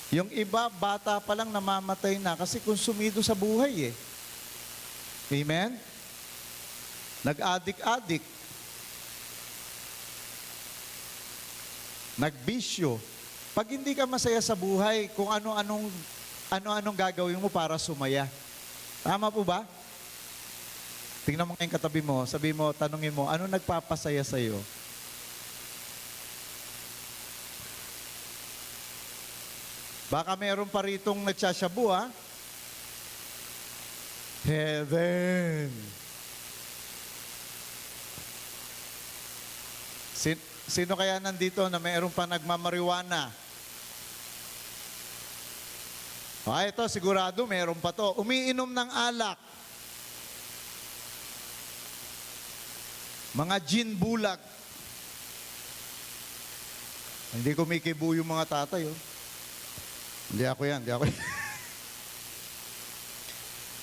[SPEAKER 1] Yung iba, bata pa lang namamatay na kasi konsumido sa buhay eh. Amen? Nag-adik-adik. Nagbisyo. Pag hindi ka masaya sa buhay, kung ano-anong gagawin mo para sumaya. Tama po ba? Tingnan mo ngayong katabi mo, sabi mo, tanungin mo, ano nagpapasaya sa'yo? Baka meron pa ritong nagsasyabu, ha? Heaven. Sino kaya nandito na meron pa nagmamariwana? Ito, sigurado meron pa to. Umiinom ng alak. Mga gin bulag. Hindi kumikibo yung mga tatay, oh. Hindi ako yan.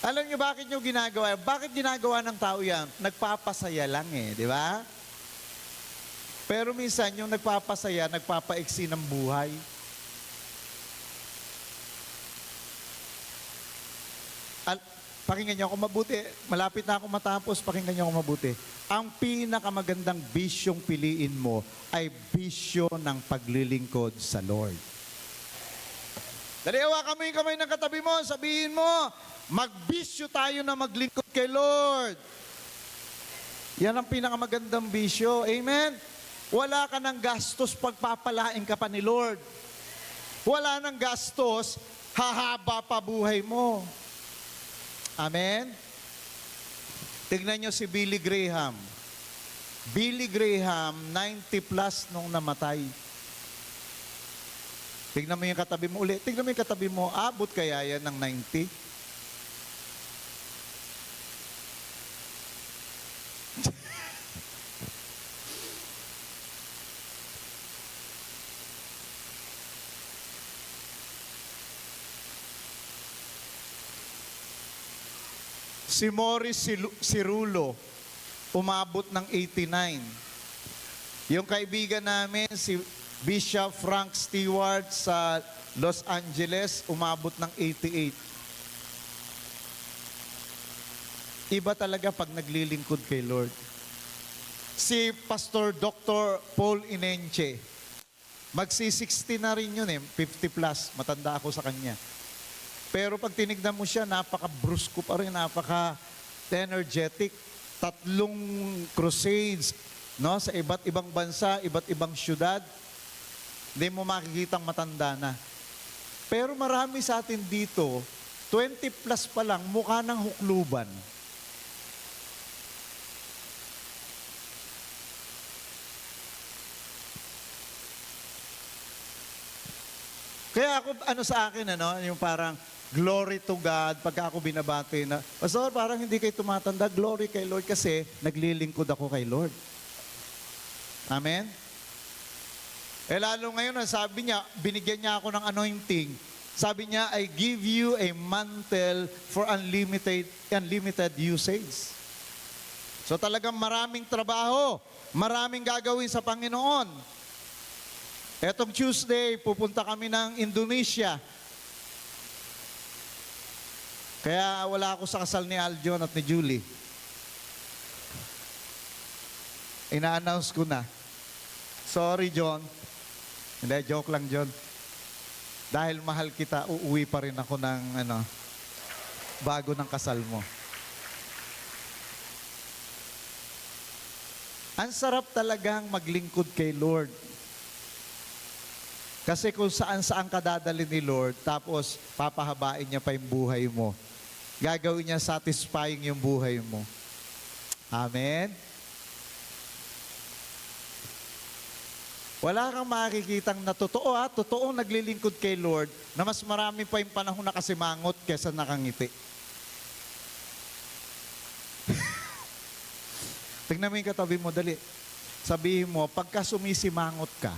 [SPEAKER 1] Alam niyo bakit niyo ginagawa? Bakit ginagawa ng tao yan? Nagpapasaya lang eh, di ba? Pero minsan yung nagpapasaya, nagpapaiksi ng buhay. Pakinggan niyo ako mabuti. Malapit na ako matapos, pakinggan niyo ako mabuti. Ang pinakamagandang bisyong piliin mo ay bisyo ng paglilingkod sa Lord. Dali, hawakan mo yung kamay ng katabi mo, sabihin mo, magbisyo tayo na maglingkod kay Lord. Yan ang pinakamagandang bisyo. Amen? Wala ka ng gastos pagpapalain ka pa ni Lord. Wala ng gastos, hahaba pa buhay mo. Amen? Tignan nyo si Billy Graham. Billy Graham, 90 plus nung namatay. Tignan mo yung katabi mo ulit. Tignan mo yung katabi mo, abot kaya yan ng 90? Si Morris Cirulo, umabot ng 89. Yung kaibigan namin, si Bishop Frank Stewart sa Los Angeles, umabot ng 88. Iba talaga pag naglilingkod kay Lord. Si Pastor Dr. Paul Inenche, magsi-60 na rin yun eh, 50 plus, matanda ako sa kanya. Pero pag tinignan mo siya, napaka-brusko pa rin, napaka-energetic. 3 crusades, no, sa iba't ibang bansa, iba't ibang syudad. Hindi mo makikitang matanda na. Pero marami sa atin dito, 20 plus pa lang, mukha ng hukluban. Kaya ako, sa akin, yung parang, glory to God, pagka ako binabati na, Pastor, parang hindi kayo tumatanda, glory kay Lord kasi naglilingkod ako kay Lord. Amen? Lalo ngayon, sabi niya, binigyan niya ako ng anointing. Sabi niya, I give you a mantle for unlimited usage. So talagang maraming trabaho, maraming gagawin sa Panginoon. Etong Tuesday, pupunta kami ng Indonesia. Kaya wala ako sa kasal ni Aljon at ni Julie. Ina-announce ko na. Sorry, John. Hindi, joke lang, John. Dahil mahal kita, uuwi pa rin ako ng bago ng kasal mo. Ang sarap talagang maglingkod kay Lord. Kasi kung saan-saan ka dadalhin ni Lord, tapos papahabain niya pa yung buhay mo. Gagawin niya satisfying yung buhay mo. Amen? Wala kang makikitang na totoo totoong naglilingkod kay Lord na mas marami pa yung panahon na kasimangot kesa nakangiti. Tingnan mo yung katabi mo, dali. Sabihin mo, pagka sumisimangot ka,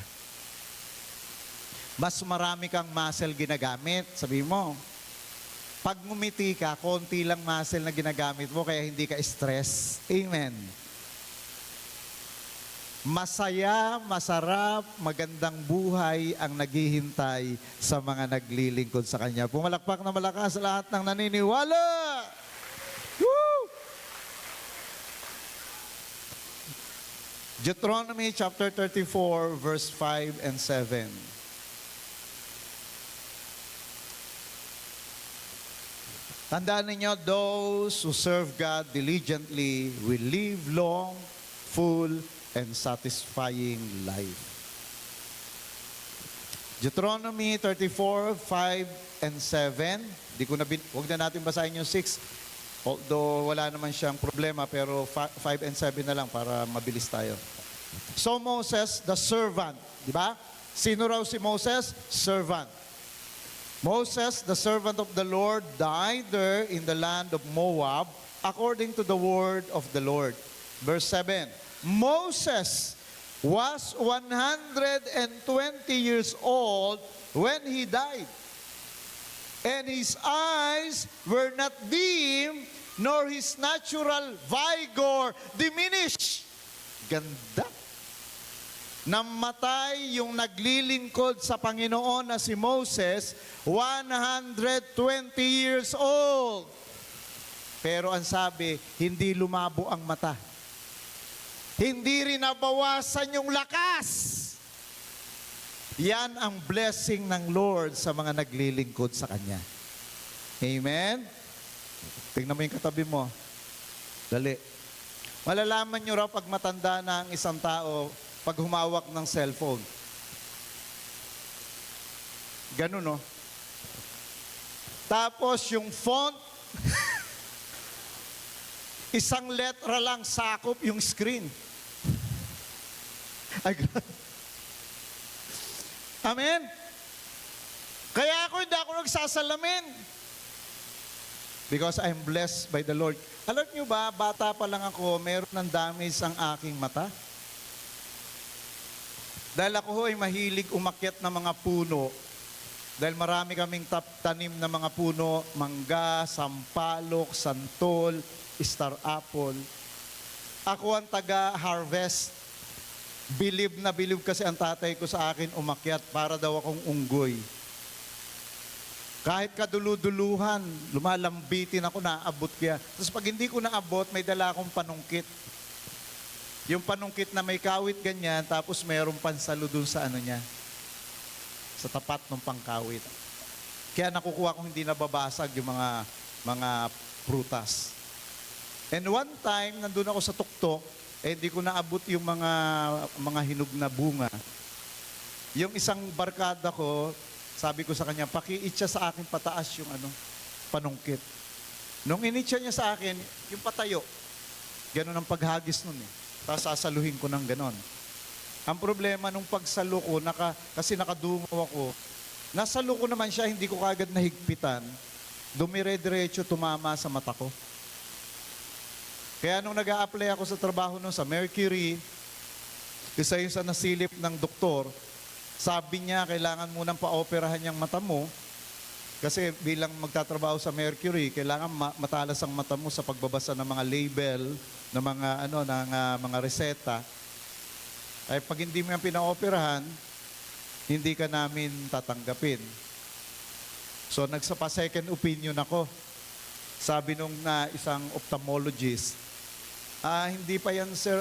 [SPEAKER 1] mas marami kang muscle ginagamit. Sabihin mo, pag ngumiti ka, konti lang muscle na ginagamit mo kaya hindi ka stress. Amen. Masaya, masarap, magandang buhay ang naghihintay sa mga naglilingkod sa Kanya. Pumalakpak na malakas lahat ng naniniwala. Woo! Deuteronomy chapter 34, verse 5 and 7. Tandaan ninyo, those who serve God diligently will live long, full, and satisfying life. Deuteronomy 34, 5 and 7. Huwag na natin basahin yung 6. Although wala naman siyang problema, pero 5 and 7 na lang para mabilis tayo. So Moses, the servant, di ba? Sino raw si Moses? Servant. Moses, the servant of the Lord, died there in the land of Moab, according to the word of the Lord. Verse 7. Moses was 120 years old when he died, and his eyes were not dim, nor his natural vigor diminished. Ganda. Namatay yung naglilingkod sa Panginoon na si Moses, 120 years old. Pero ang sabi, hindi lumabo ang mata. Hindi rin nabawasan yung lakas. Yan ang blessing ng Lord sa mga naglilingkod sa Kanya. Amen? Tingnan mo yung katabi mo. Dali. Malalaman nyo raw pag matanda na ang isang tao pag humawak ng cellphone. Ganun, no? Tapos yung font, isang letra lang sakop yung screen. Amen? Kaya hindi ako nagsasalamin. Because I'm blessed by the Lord. Alam niyo ba, bata pa lang ako, meron ng damage ang aking mata. Dahil ako ay mahilig umakyat ng mga puno. Dahil marami kaming tanim na mga puno, mangga, sampalok, santol, star apple. Ako ang taga-harvest. Bilib na bilib kasi ang tatay ko sa akin umakyat para daw akong unggoy. Kahit kaduluduluhan, lumalambitin ako, naabot kaya. Tapos pag hindi ko naabot, may dala akong panungkit. Yung panungkit na may kawit ganyan, tapos mayroong pansalo dun sa ano niya, sa tapat ng pangkawit. Kaya nakukuha kong hindi nababasag yung mga prutas. And one time, nandun ako sa tuktok, hindi ko naabot yung mga hinog na bunga. Yung isang barkada ko, sabi ko sa kanya, paki-itcha sa akin pataas yung panungkit. Nung initcha niya sa akin, yung patayo, ganun ang paghagis nun eh. Tapos sasaluhin ko ng ganon. Ang problema nung pagsalo ko, kasi nakadungaw ako, nasalo ko naman siya, hindi ko kagad nahigpitan, dumire-diretso tumama sa mata ko. Kaya nung nag-a-apply ako sa trabaho nun sa Mercury, isa yung sa nasilip ng doktor, sabi niya, kailangan munang pa-operahan yung mata mo, kasi bilang magtatrabaho sa Mercury, kailangan matalas ang mata mo sa pagbabasa ng mga label, ng mga reseta. Ay pag hindi mo yung pina-operahan, hindi ka namin tatanggapin. So nagsapa second opinion ako. Sabi nung isang ophthalmologist, hindi pa yan sir,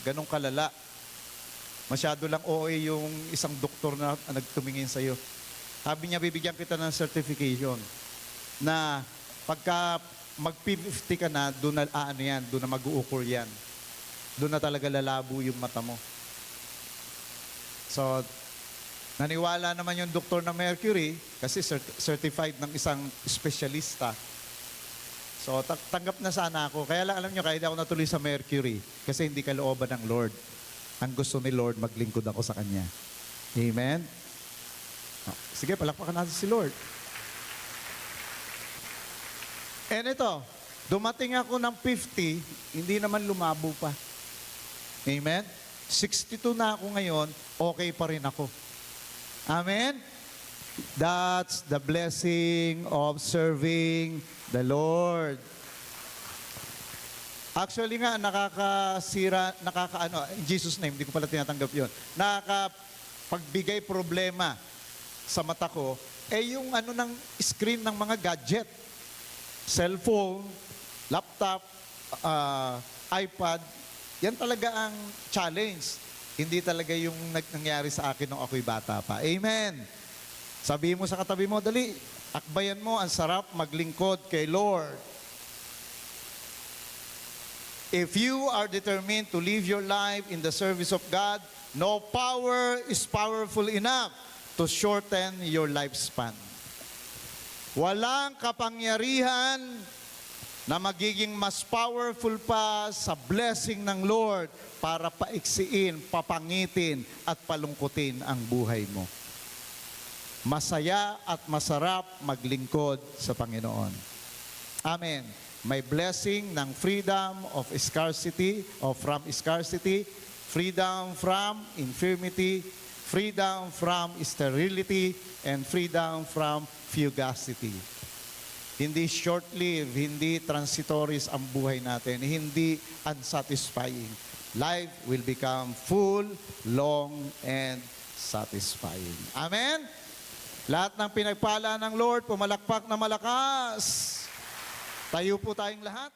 [SPEAKER 1] ganong kalala. Masyado lang OA yung isang doktor na nagtumingin sa'yo. Sabi niya, bibigyan kita ng certification na pagka mag-50 ka na, doon na mag-uukur yan. Doon na talaga lalabo yung mata mo. So, Naniwala naman yung doktor na Mercury kasi certified ng isang espesyalista. So, tanggap na sana ako. Kaya lang, alam nyo, kahit ako natuloy sa Mercury kasi hindi kalooban ng Lord. Ang gusto ni Lord, maglingkod ako sa Kanya. Amen? Sige, palakpakan natin si Lord. And ito, dumating ako ng 50, hindi naman lumabo pa. Amen? 62 na ako ngayon, okay pa rin ako. Amen? That's the blessing of serving the Lord. Actually nga, in Jesus' name, hindi ko pala tinatanggap yun. Nakakapagbigay problema sa mata ko, yung ng screen ng mga gadget. Cellphone, laptop, iPad, yan talaga ang challenge. Hindi talaga yung nangyari sa akin nung ako'y bata pa. Amen. Sabihin mo sa katabi mo, dali, akbayan mo, ang sarap maglingkod kay Lord. If you are determined to live your life in the service of God, no power is powerful enough to shorten your lifespan. Walang kapangyarihan na magiging mas powerful pa sa blessing ng Lord para paiksiin, papangitin at palungkutin ang buhay mo. Masaya at masarap maglingkod sa Panginoon. Amen. May blessing ng freedom of scarcity or from scarcity, freedom from infirmity, freedom from sterility, and freedom from fugacity. Hindi short-lived, hindi transitories ang buhay natin, hindi unsatisfying. Life will become full, long, and satisfying. Amen? Lahat ng pinagpala ng Lord, pumalakpak na malakas. Tayo po tayong lahat.